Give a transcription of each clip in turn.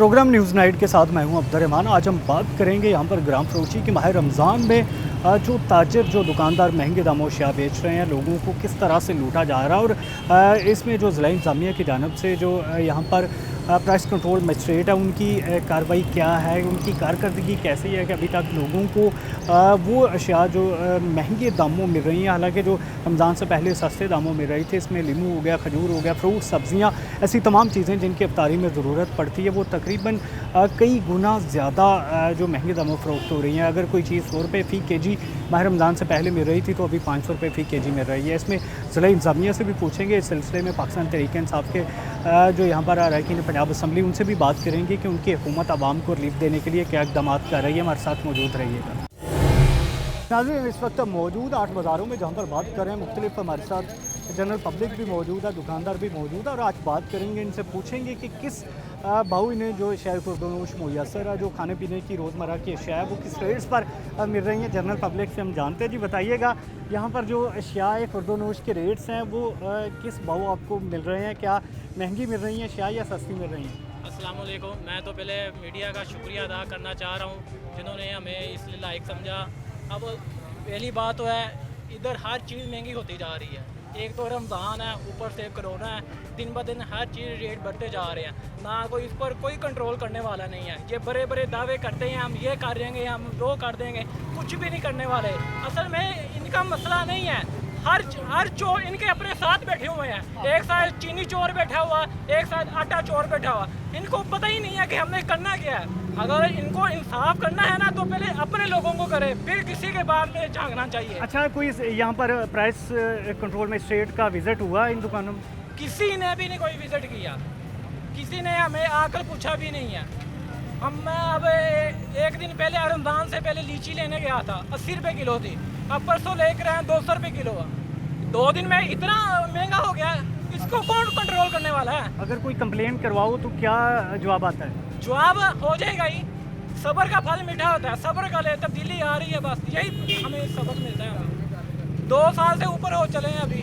Programme news night के साथ मैं हूं अब्दुर्रहमान। आज हम बात करेंगे यहाँ पर ग्राम फरोशी की माह रमज़ान में जो ताजर जो दुकानदार महंगे दामों अशिया बेच रहे हैं, लोगों को किस तरह से लूटा जा रहा है और इसमें जो ज़िला इंतज़ामिया की जानिब से जो यहाँ पर प्राइस कंट्रोल मजिस्ट्रेट है, उनकी कार्रवाई क्या है, उनकी कारकर्दगी कैसी है कि अभी तक लोगों को वो अशिया जो महंगे दामों मिल रही हैं, हालांकि जो रमज़ान से पहले सस्ते दामों मिल रही थी, इसमें लीमू हो गया, खजूर हो गया, फ्रूट, सब्ज़ियाँ, ऐसी तमाम चीज़ें जिनकी अफ्तारी में ज़रूरत पड़ती है, वो तकरीबन कई गुना ज़्यादा जो महंगे दामों फ़रोख्त हो रही हैं। अगर कोई चीज़ 100 रुपये फ़ी केजी माह रमज़ान से पहले मिल रही थी तो अभी 500 रुपये फ़ी केजी मिल रही है। इसमें ज़िला इंतज़ामिया से भी पूछेंगे इस सिलसिले में। पाकिस्तान तहरीक-ए-इंसाफ के जो यहाँ पर अरकान पंजाब असम्बली, उनसे भी बात करेंगे कि उनकी हुकूमत आवाम को रिलीफ देने के लिए क्या इक़दाम कर रही है। हमारे साथ मौजूद रहिएगा। नाज़रीन, इस वक्त मौजूद 8 बाज़ारों में जहाँ पर बात कर रहे हैं, मुख्तलिफ हमारे साथ जनरल पब्लिक भी मौजूद है, दुकानदार भी मौजूद है और आज बात करेंगे, इनसे पूछेंगे कि किस भाव इन्हें जो अशिया खुर्दोनोश मुयसर है, जो खाने पीने की रोज़मर्रा की अशिया है, वो किस रेट्स पर मिल रही हैं। जनरल पब्लिक से हम जानते हैं। जी बताइएगा, यहाँ पर जो अशिया खुर्दोनोश के रेट्स हैं वो किस भाव आपको मिल रहे हैं? क्या महंगी मिल रही हैं अशिया या सस्ती मिल रही हैं? अस्सलाम वालेकुम। मैं तो पहले मीडिया का शुक्रिया अदा करना चाह रहा हूँ जिन्होंने हमें इस लायक समझा। अब पहली बात तो है, इधर हर चीज़ महंगी होती जा रही है। एक तो रमज़ान है, ऊपर से कोरोना है, दिन ब दिन हर चीज़ रेट बढ़ते जा रहे हैं। ना कोई इस पर कोई कंट्रोल करने वाला नहीं है। ये बड़े बड़े दावे करते हैं, हम ये कर देंगे, हम वो कर देंगे, कुछ भी नहीं करने वाले। असल में इनका मसला नहीं है, हर चोर इनके अपने साथ बैठे हुए हैं। एक साथ चीनी चोर बैठा हुआ, एक साथ आटा चोर बैठा हुआ। इनको पता ही नहीं है कि हमने करना क्या है। अगर इनको इंसाफ करना है ना तो पहले अपने लोगों को करे, फिर किसी के बाद में झांकना चाहिए। अच्छा, कोई यहाँ पर प्राइस कंट्रोल मजिस्ट्रेट का विजिट हुआ इन दुकानों में? किसी ने भी नहीं कोई विजिट किया, किसी ने हमें आकर पूछा भी नहीं है। मैं अब एक दिन पहले रमज़ान से पहले लीची लेने गया था, 80 रुपये किलो थी। अब परसों लेकर आए 200 रुपये किलो। 2 दिन में इतना महंगा हो गया, इसको कौन कंट्रोल करने वाला है? अगर कोई कंप्लेन करवाओ तो क्या जवाब आता है? जवाब हो जाएगा ही, सब्र का फल मीठा होता है, सब्र का ले, तब्दीली आ रही है, बस यही हमें सबक मिलता है। हमें 2 साल से ऊपर हो चले हैं अभी।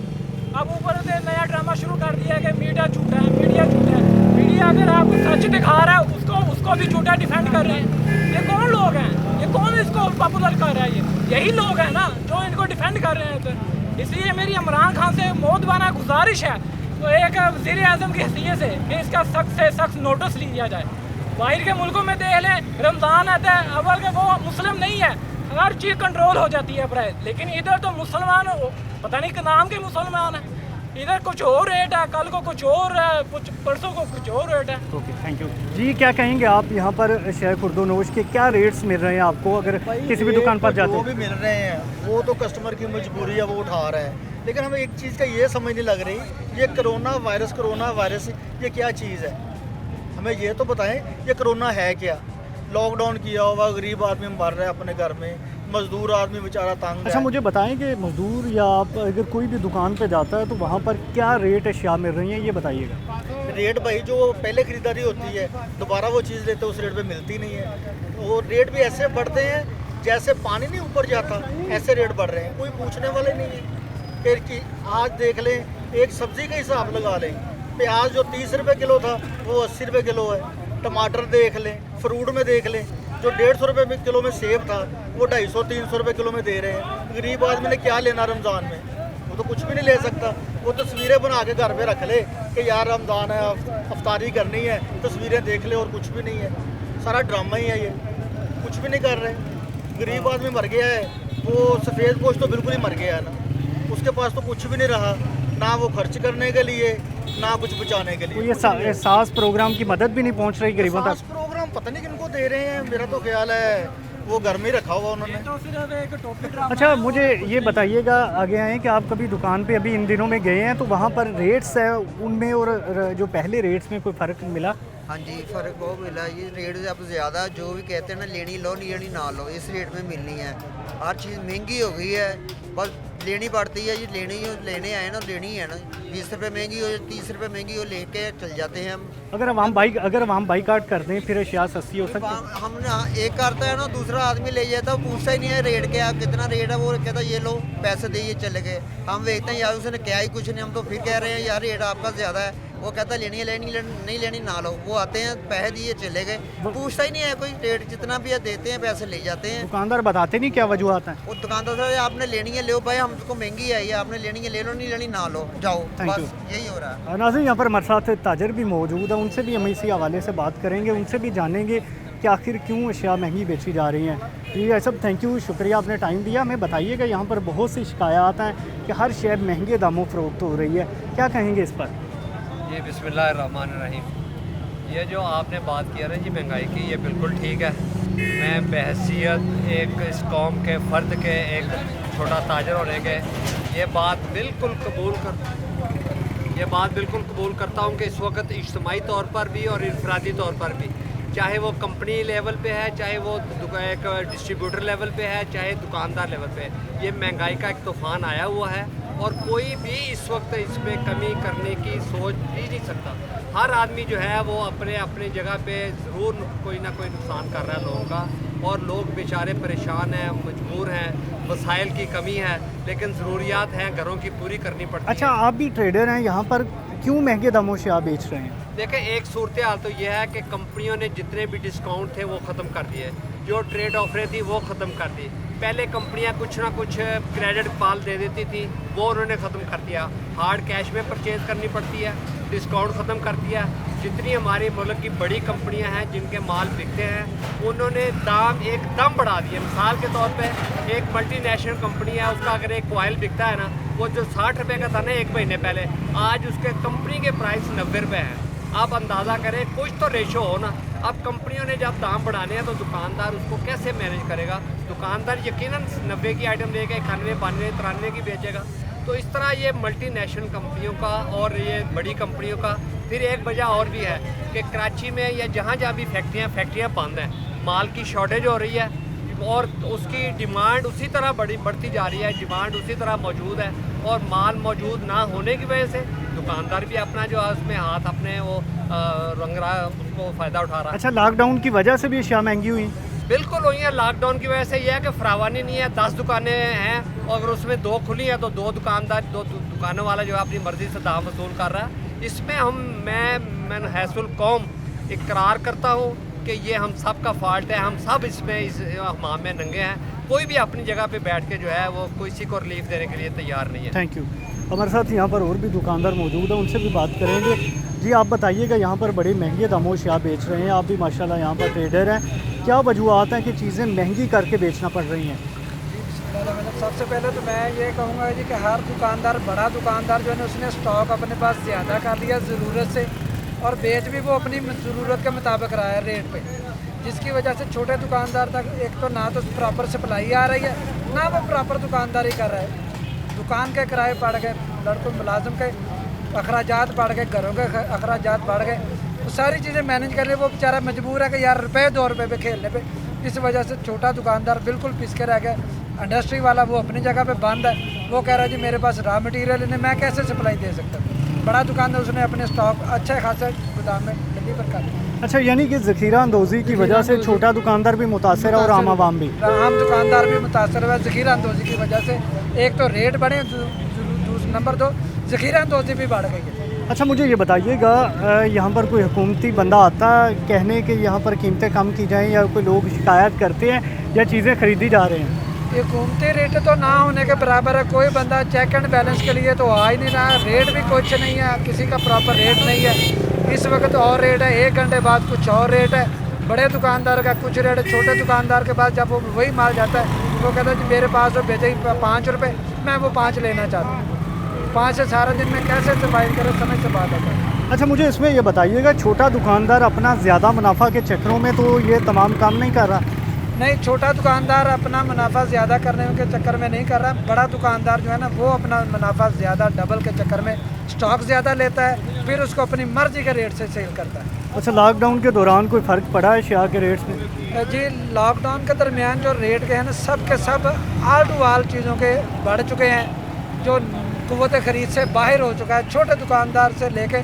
अब ऊपर से नया ड्रामा शुरू कर दिया है कि मीडिया झूठा है, मीडिया झूठा है। मीडिया अगर आपको सच दिखा रहा है उसको भी झूठा डिफेंड कर रहे हैं। ये कौन लोग हैं? ये कौन इसको पॉपुलर कर रहा है? यही लोग हैं ना जो इनको डिफेंड कर रहे हैं। तो इसलिए मेरी इमरान खान से मोदबाना गुजारिश है, तो एक वज़ीर आज़म की हैसियत से कि इसका सख्त से सख्त नोटिस लिया जाए। बाहर के मुल्कों में देख लें, रमज़ान आता है, अव्वल के वो मुस्लिम नहीं है, हर चीज़ कंट्रोल हो जाती है प्राइस। लेकिन इधर तो मुसलमान पता नहीं कि नाम के मुसलमान है, इधर कुछ और रेट है, कल को कुछ और है, कुछ परसों को कुछ और रेट है। ओके, थैंक यू जी। क्या कहेंगे आप, यहाँ पर अशिया खुर्दोनोश के क्या रेट्स मिल रहे हैं आपको? अगर किसी भी दुकान पर जाते हैं, वो भी मिल रहे हैं, वो तो कस्टमर की मजबूरी है, वो उठा रहा है। लेकिन हमें एक चीज़ का ये समझ नहीं लग रही, ये कोरोना वायरस ये क्या चीज़ है? हमें ये तो बताएं, ये कोरोना है क्या? लॉकडाउन किया हुआ, गरीब आदमी मर रहा है अपने घर में, मजदूर आदमी बेचारा तंग है। अच्छा, मुझे बताएं कि मजदूर या आप अगर कोई भी दुकान पे जाता है तो वहाँ पर क्या रेट अशिया मिल रही हैं, ये बताइएगा। रेट भाई जो पहले खरीदारी होती है, दोबारा वो चीज़ लेते उस रेट पे मिलती नहीं है। वो रेट भी ऐसे बढ़ते हैं जैसे पानी नहीं ऊपर जाता, ऐसे रेट बढ़ रहे हैं, कोई पूछने वाले नहीं है। फिर कि आज देख लें, एक सब्ज़ी का हिसाब लगा लें, प्याज जो 30 रुपये किलो था वो 80 रुपये किलो है। टमाटर देख लें, फ्रूट में देख लें, जो 150 रुपये किलो में सेब था वो 250-300 रुपये किलो में दे रहे हैं। गरीब आदमी ने क्या लेना रमज़ान में? वो तो कुछ भी नहीं ले सकता। वो तस्वीरें बना के घर में रख ले कि यार रमज़ान है, अफ्तारी करनी है, तस्वीरें देख ले, और कुछ भी नहीं है। सारा ड्रामा ही है ये, कुछ भी नहीं कर रहे। गरीब आदमी मर गया है, वो सफ़ेद पोश तो बिल्कुल ही मर गया है ना, उसके पास तो कुछ भी नहीं रहा, ना वो खर्च करने के लिए, ना कुछ बचाने के लिए। ये सास प्रोग्राम की मदद भी नहीं पहुंच रही गरीबों तक। प्रोग्राम पता नहीं किनको दे रहे हैं, मेरा तो ख्याल है वो घर में रखा हुआ उन्होंने। तो सिर्फ एक टॉपिक। अच्छा, मुझे ये बताइएगा, आगे आए कि आप कभी दुकान पे अभी इन दिनों में गए हैं तो वहाँ पर रेट्स है उनमें और जो पहले रेट्स में कोई फ़र्क मिला? हाँ जी, फ़र्क बहुत मिला। ये रेट अब ज़्यादा, जो भी कहते हैं ना, लेनी लो, नहीं लेनी ना लो, इस रेट में मिलनी है। हर चीज़ महंगी हो गई है, बस लेनी पड़ती है। ये लेने आए ना, लेनी है ना। 20 रुपये महंगी हो, 30 रुपये महंगी हो, लेके चल जाते हैं हम। अगर हम बाइकाट कर दें फिर अशिया सस्ती हो सकती है? हम एक करता है ना, दूसरा आदमी ले जाता है, पूछता ही नहीं है रेट क्या, कितना रेट है। वो कहता है ये लो, पैसे दे, ये चले गए। हम देखते हैं यार उसने क्या ही कुछ नहीं, हम तो फिर कह रहे हैं यार रेट आपका ज़्यादा है, वो कहता है लेनी है नहीं लेनी ना लो। वो आते हैं पैसे दिए चले गए, पूछता ही नहीं है कोई, रेट जितना भी है देते हैं, पैसे ले जाते हैं। दुकानदार बताते नहीं क्या वजूहत हैं? वो दुकानदार से आपने लेनी है लो भाई, हमको महंगी आई है, आपने लेनी है ले लो, नहीं लेनी ना लो, जाओ, Thank बस you. यही हो रहा है। नाज़रीन, यहाँ पर हमारे साथ ताजर भी मौजूद है, उनसे भी हम इसी हवाले से बात करेंगे, उनसे भी जानेंगे कि आखिर क्यों अशिया महंगी बेची जा रही हैं। जी सब थैंक यू, शुक्रिया आपने टाइम दिया। हमें बताइएगा यहाँ पर बहुत सी शिकायत हैं कि हर शय महंगे दामों फ़रोख्त हो रही है, क्या कहेंगे इस पर? ये बिस्मिल्लाहिर्रहमानिर्रहीम, ये जो आपने बात किया ना जी महंगाई की, ये बिल्कुल ठीक है। मैं बहैसियत एक इस कौम के फ़र्द के, एक छोटा ताजर होने के, ये बात बिल्कुल कबूल करता हूँ कि इस वक्त इज्तिमाई तौर पर भी और इनफरादी तौर पर भी, चाहे वो कंपनी लेवल पे है, चाहे वो एक डिस्ट्रीब्यूटर लेवल पे है, चाहे दुकानदार लेवल पे है, ये महंगाई का एक तूफ़ान आया हुआ है और कोई भी इस वक्त इसमें कमी करने की सोच भी नहीं सकता। हर आदमी जो है वो अपने जगह पे ज़रूर कोई ना कोई नुकसान कर रहा है लोगों का, और लोग बेचारे परेशान हैं, मजबूर हैं, वसाइल की कमी है, लेकिन ज़रूरियात हैं घरों की पूरी करनी पड़ती है। अच्छा, आप भी ट्रेडर हैं, यहाँ पर क्यों महंगे दामों से आप बेच रहे हैं? देखिए, एक सूरत हाल तो यह है कि कंपनियों ने जितने भी डिस्काउंट थे वो ख़त्म कर दिए, जो ट्रेड ऑफरें थी वो ख़त्म कर दी। पहले कंपनियां कुछ ना कुछ क्रेडिट पाल दे देती थी, वो उन्होंने ख़त्म कर दिया। हार्ड कैश में परचेज़ करनी पड़ती है, डिस्काउंट ख़त्म कर दिया। जितनी हमारे मुल्क की बड़ी कंपनियां हैं जिनके माल बिकते हैं, उन्होंने दाम एकदम बढ़ा दिए। मिसाल के तौर पे एक मल्टीनेशनल कंपनी है, उसका अगर एक ऑयल बिकता है ना, वो जो 60 रुपये का था ना एक महीने पहले, आज उसके कंपनी के प्राइस 90 रुपये हैं। आप अंदाज़ा करें, कुछ तो रेशो हो ना। अब कंपनियों ने जब दाम बढ़ाने हैं तो दुकानदार उसको कैसे मैनेज करेगा? दुकानदार यकीनन 90 की आइटम लेके 91, 92, 93 की बेचेगा। तो इस तरह ये मल्टीनेशनल कंपनियों का और ये बड़ी कंपनियों का फिर एक वजह और भी है कि कराची में या जहाँ भी फैक्ट्रियाँ बंद हैं, माल की शॉर्टेज हो रही है और उसकी डिमांड उसी तरह बढ़ती जा रही है, डिमांड उसी तरह मौजूद है, और माल मौजूद ना होने की वजह से दुकानदार भी अपना जो है उसमें हाथ अपने वो रंग रहा, उसको फ़ायदा उठा रहा है। अच्छा, लॉकडाउन की वजह से भी अशिया महंगी हुई? बिल्कुल हुई है। लॉकडाउन की वजह से यह है कि फरावानी नहीं है, 10 दुकानें हैं और अगर उसमें 2 खुली हैं तो 2 दुकानों वाला जो है अपनी मर्ज़ी से दाम वसूल कर रहा है। इसमें मैं हैसुल कौम इकरार करता हूँ कि ये हम सब का फॉल्ट है, हम सब इसमें इस हमाम में नंगे हैं। कोई भी अपनी जगह पे बैठ के जो है वो किसी को रिलीफ देने के लिए तैयार नहीं है। Thank you. हमारे साथ यहाँ पर और भी दुकानदार मौजूद हैं, उनसे भी बात करेंगे। जी आप बताइएगा, यहाँ पर बड़े महंगे दामों से आप बेच रहे हैं, आप भी माशाल्लाह यहाँ पर ट्रेडर हैं, क्या वजूहत हैं कि चीज़ें महंगी करके बेचना पड़ रही हैं? सबसे पहले तो मैं ये कहूँगा जी कि हर दुकानदार, बड़ा दुकानदार जो है ना, उसने स्टॉक अपने पास ज़्यादा कर लिया ज़रूरत से, और बेच भी वो अपनी ज़रूरत के मुताबिक रहा है रेट पे, जिसकी वजह से छोटे दुकानदार तक एक तो ना तो प्रॉपर सप्लाई आ रही है, ना वो प्रॉपर दुकानदारी कर रहा है। दुकान के किराए बढ़ गए, लड़कों मुलाजिम के अखराजात बढ़ गए, घरों के अखराजात बढ़ गए, तो सारी चीज़ें मैनेज करने वो बेचारा मजबूर है कि यार रुपये 2 रुपये पे खेलने पे। इस वजह से छोटा दुकानदार बिल्कुल पिस के रह गया। इंडस्ट्री वाला वो अपनी जगह पे बंद है, वो कह रहा है जी मेरे पास रॉ मटेरियल नहीं, मैं कैसे सप्लाई दे सकता हूँ। बड़ा दुकानदार उसने अपने स्टॉक अच्छे खासे गोदाम में डिलीवर कर दिया। अच्छा, यानी कि ज़ख़ीरा अंदोज़ी की वजह से छोटा दुकानदार भी मुतासर है और आम आवाम भी? आम दुकानदार भी मुतासर हुआ ज़ख़ीरा अंदोज़ी की वजह से। एक तो रेट बढ़े, नंबर 2 ज़ख़ीरा अंदोज़ी भी बढ़ गई है। अच्छा, मुझे ये बताइएगा, यहाँ पर कोई हुकूमती बंदा आता कहने कि यहाँ पर कीमतें कम की जाएँ, या कोई लोग शिकायत करते हैं या चीज़ें ख़रीदी जा रहे हैं? ये हुकूमती रेट तो ना होने के बराबर है। कोई बंदा चेक एंड बैलेंस के लिए तो आ ही नहीं रहा है। रेट भी कुछ नहीं है, किसी का प्रॉपर रेट नहीं है। इस वक्त और रेट है, 1 घंटे बाद कुछ और रेट है। बड़े दुकानदार का कुछ रेट है, छोटे दुकानदार के पास जब वो वही माल जाता है वो कहता है जी मेरे पास तो भेजे 5 रुपये, मैं वो 5 लेना चाहता हूँ। 5 से सारा दिन में कैसे सर्वाइव करें, समझ से बात आता है। अच्छा, मुझे इसमें ये बताइएगा, छोटा दुकानदार अपना ज़्यादा मुनाफा के चक्करों में तो ये तमाम काम नहीं कर रहा? नहीं, छोटा दुकानदार अपना मुनाफा ज़्यादा करने के चक्कर में नहीं कर रहा। बड़ा दुकानदार जो है ना, वो अपना मुनाफा ज़्यादा डबल के चक्कर में स्टॉक ज़्यादा लेता है, फिर उसको अपनी मर्जी के रेट से सेल करता है। अच्छा, लॉकडाउन के दौरान कोई फ़र्क पड़ा है अशिया के रेट्स में? जी, लॉकडाउन के दरमियान जो रेट के हैं ना, सब के सब आल टू आल चीज़ों के बढ़ चुके हैं, जो कुव्वत ख़रीद से बाहर हो चुका है। छोटे दुकानदार से लेके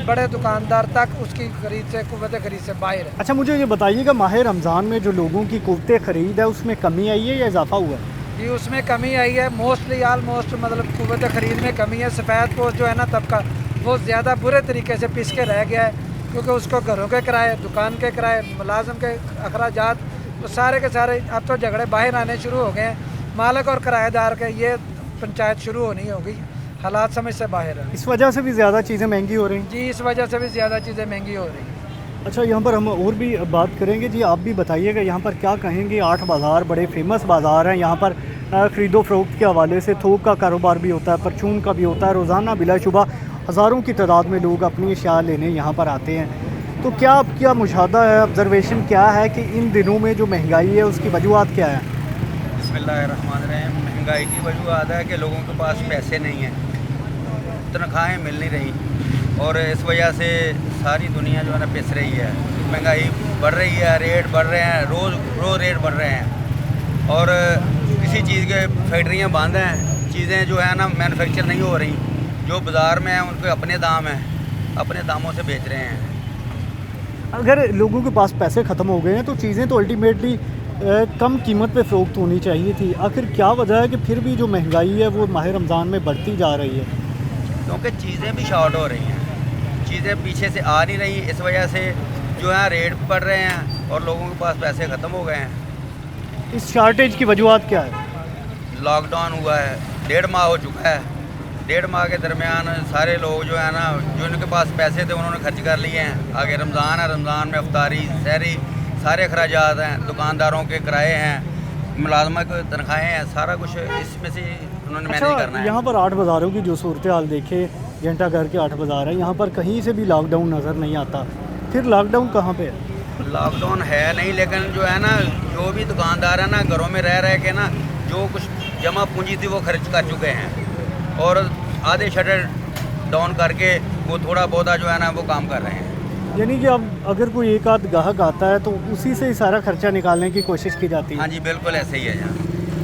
बड़े दुकानदार तक उसकी खरीद से, कुव्वत ख़रीद से बाहर है। अच्छा, मुझे ये बताइएगा, माह रमज़ान में जो लोगों की कुव्वत ख़रीद है उसमें कमी आई है या इजाफा हुआ है? जी, उसमें कमी आई है। मोस्टली ऑलमोस्ट मतलब कुव्वत ख़रीद में कमी है। सफ़ेद पोस्ट जो है ना तबका, वो ज़्यादा बुरे तरीके से पिस के रह गया है, क्योंकि उसको घरों के किराए, दुकान के किराए, मुलाजम के अखराजात, तो सारे के सारे अब तो झगड़े बाहर आने शुरू हो गए हैं। मालिक और किराएदार के ये पंचायत शुरू होनी होगी, हालात समझ से बाहर है। इस वजह से भी ज़्यादा चीज़ें महंगी हो रही हैं। जी, इस वजह से भी ज़्यादा चीज़ें महंगी हो रही हैं। अच्छा, यहाँ पर हम और भी बात करेंगे जी, आप भी बताइएगा यहाँ पर क्या कहेंगे। 8 बाज़ार बड़े फेमस बाज़ार हैं, यहाँ पर ख़रीदो फरोख्त के हवाले से थोक का कारोबार भी होता है, परचून का भी होता है। रोज़ाना बिलाशुबा हज़ारों की तादाद में लोग अपनी अशिया लेने यहाँ पर आते हैं। तो क्या मुशाहदा है, ऑब्ज़र्वेशन क्या है कि इन दिनों में जो महंगाई है उसकी वजूहत क्या है? बिस्मिल्लाहिर्रहमानिर्रहीम। महंगाई की वजूहत है कि लोगों के पास पैसे नहीं हैं, तनख्वाहें मिल नहीं रही, और इस वजह से सारी दुनिया जो है ना पिस रही है। महंगाई बढ़ रही है, रेट बढ़ रहे हैं, रोज़ रेट बढ़ रहे हैं, और किसी चीज़ के फैक्ट्रियाँ बंद हैं, चीज़ें जो है ना मैन्युफैक्चर नहीं हो रही। जो बाज़ार में हैं उनके अपने दाम हैं, अपने दामों से बेच रहे हैं। अगर लोगों के पास पैसे ख़त्म हो गए हैं तो चीज़ें तो अल्टीमेटली कम कीमत पे फ़रोख्त होनी चाहिए थी। आखिर क्या वजह है कि फिर भी जो महंगाई है वो माह रमज़ान में बढ़ती जा रही है? क्योंकि चीज़ें भी शॉर्ट हो रही हैं, चीज़ें पीछे से आ नहीं रही, इस वजह से जो है रेट बढ़ रहे हैं और लोगों के पास पैसे ख़त्म हो गए हैं। इस शार्टेज की वजूहत क्या है? लॉकडाउन हुआ है, 1.5 माह हो चुका है। 1.5 माह के दरमियान सारे लोग जो है ना, जो उनके पास पैसे थे उन्होंने खर्च कर लिए हैं। आगे रमज़ान है, रमज़ान में अफ्तारी, सहरी, सारे अखराजात हैं, दुकानदारों के किराए हैं, मुलाजमा की तनख्वाहें हैं, सारा कुछ इसमें से उन्होंने मैनेज करना है। यहाँ पर 8 बाज़ारों की जो सूरत हाल देखे, घंटा घर के 8 बाज़ार हैं, यहाँ पर कहीं से भी लॉकडाउन नज़र नहीं आता। फिर लॉकडाउन कहाँ पे है? लॉकडाउन है नहीं, लेकिन जो है ना, जो भी दुकानदार है ना, घरों में रह के ना जो कुछ जमा पूंजी थी वो खर्च कर चुके हैं, और आधे शटर डाउन करके वो थोड़ा बहुत जो है ना वो काम कर रहे हैं। यानी कि अब अगर कोई एक आध ग्राहक आता है तो उसी से ही सारा खर्चा निकालने की कोशिश की जाती है। हाँ जी, बिल्कुल ऐसे ही है यहाँ।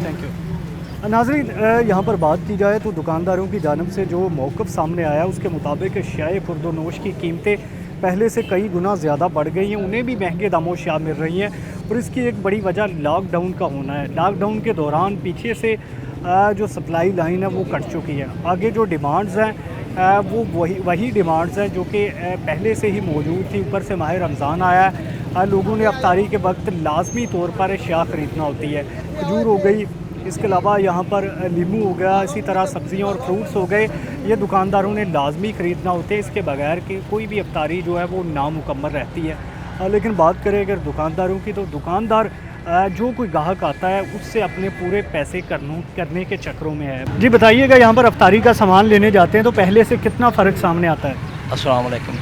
Thank you. नाज़रीन, यहाँ पर बात की जाए तो दुकानदारों की जानिब से जो मौक़िफ़ सामने आया उसके मुताबिक शाय खुर्दोनोश की कीमतें पहले से कई गुना ज़्यादा बढ़ गई हैं, उन्हें भी महंगे दामों शया मिल रही हैं, और इसकी एक बड़ी वजह लॉकडाउन का होना है। लॉकडाउन के दौरान पीछे से जो सप्लाई लाइन है वो कट चुकी है। आगे जो डिमांड्स हैं वो वही डिमांड्स हैं जो कि पहले से ही मौजूद थी। ऊपर से माह रमज़ान आया है, लोगों ने अफ्तारी के वक्त लाजमी तौर पर अशिया ख़रीदना होती है। खजूर हो गई, इसके अलावा यहाँ पर नींबू हो गया, इसी तरह सब्ज़ियाँ और फ्रूट्स हो गए, ये दुकानदारों ने लाजमी ख़रीदना होते हैं। इसके बगैर कि कोई भी अफ्तारी जो है वो नामुकम्मल रहती है। लेकिन बात करें अगर दुकानदारों की, तो दुकानदार जो कोई ग्राहक आता है उससे अपने पूरे पैसे करने के चक्करों में है। जी बताइएगा, यहाँ पर अफ्तारी का सामान लेने जाते हैं तो पहले से कितना फ़र्क सामने आता है? अस्सलाम वालेकुम।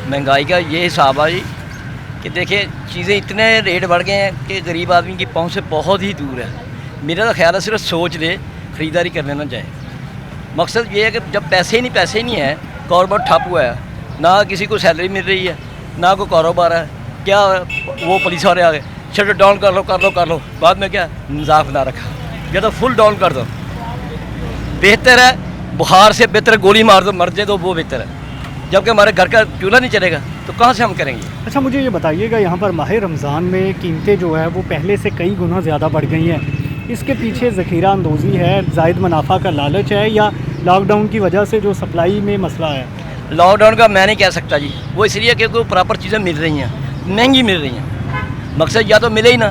महंगाई का ये हिसाब है जी कि देखिए चीज़ें इतने रेट बढ़ गए हैं कि गरीब आदमी की पहुंच से बहुत ही दूर है। मेरा तो ख्याल है सिर्फ सोच ले, ख़रीदारी करने ना जाए। मकसद ये है कि जब पैसे ही नहीं है, कारोबार ठप हुआ है, ना किसी को सैलरी मिल रही है, ना कोई कारोबार है, क्या वो पुलिस वाले आ गए शटर डाउन कर लो, बाद में क्या मजाक ना रखा, या तो फुल डाउन कर दो। बेहतर है बुखार से बेहतर गोली मार दो, मर जाए तो वो बेहतर है। जबकि हमारे घर का चूल्हा नहीं चलेगा तो कहाँ से हम करेंगे? अच्छा, मुझे ये बताइएगा, यहाँ पर माह रमज़ान में कीमतें जो है वो पहले से कई गुना ज़्यादा बढ़ गई हैं। इसके पीछे ज़ख़ीरा अंदोज़ी है, ज़ायद मुनाफा का लालच है, या लॉकडाउन की वजह से जो सप्लाई में मसला है? लॉकडाउन का मैं नहीं कह सकता जी, वो इसलिए क्योंकि प्रॉपर चीज़ें मिल रही हैं, महंगी मिल रही हैं। मकसद या तो मिले ही ना,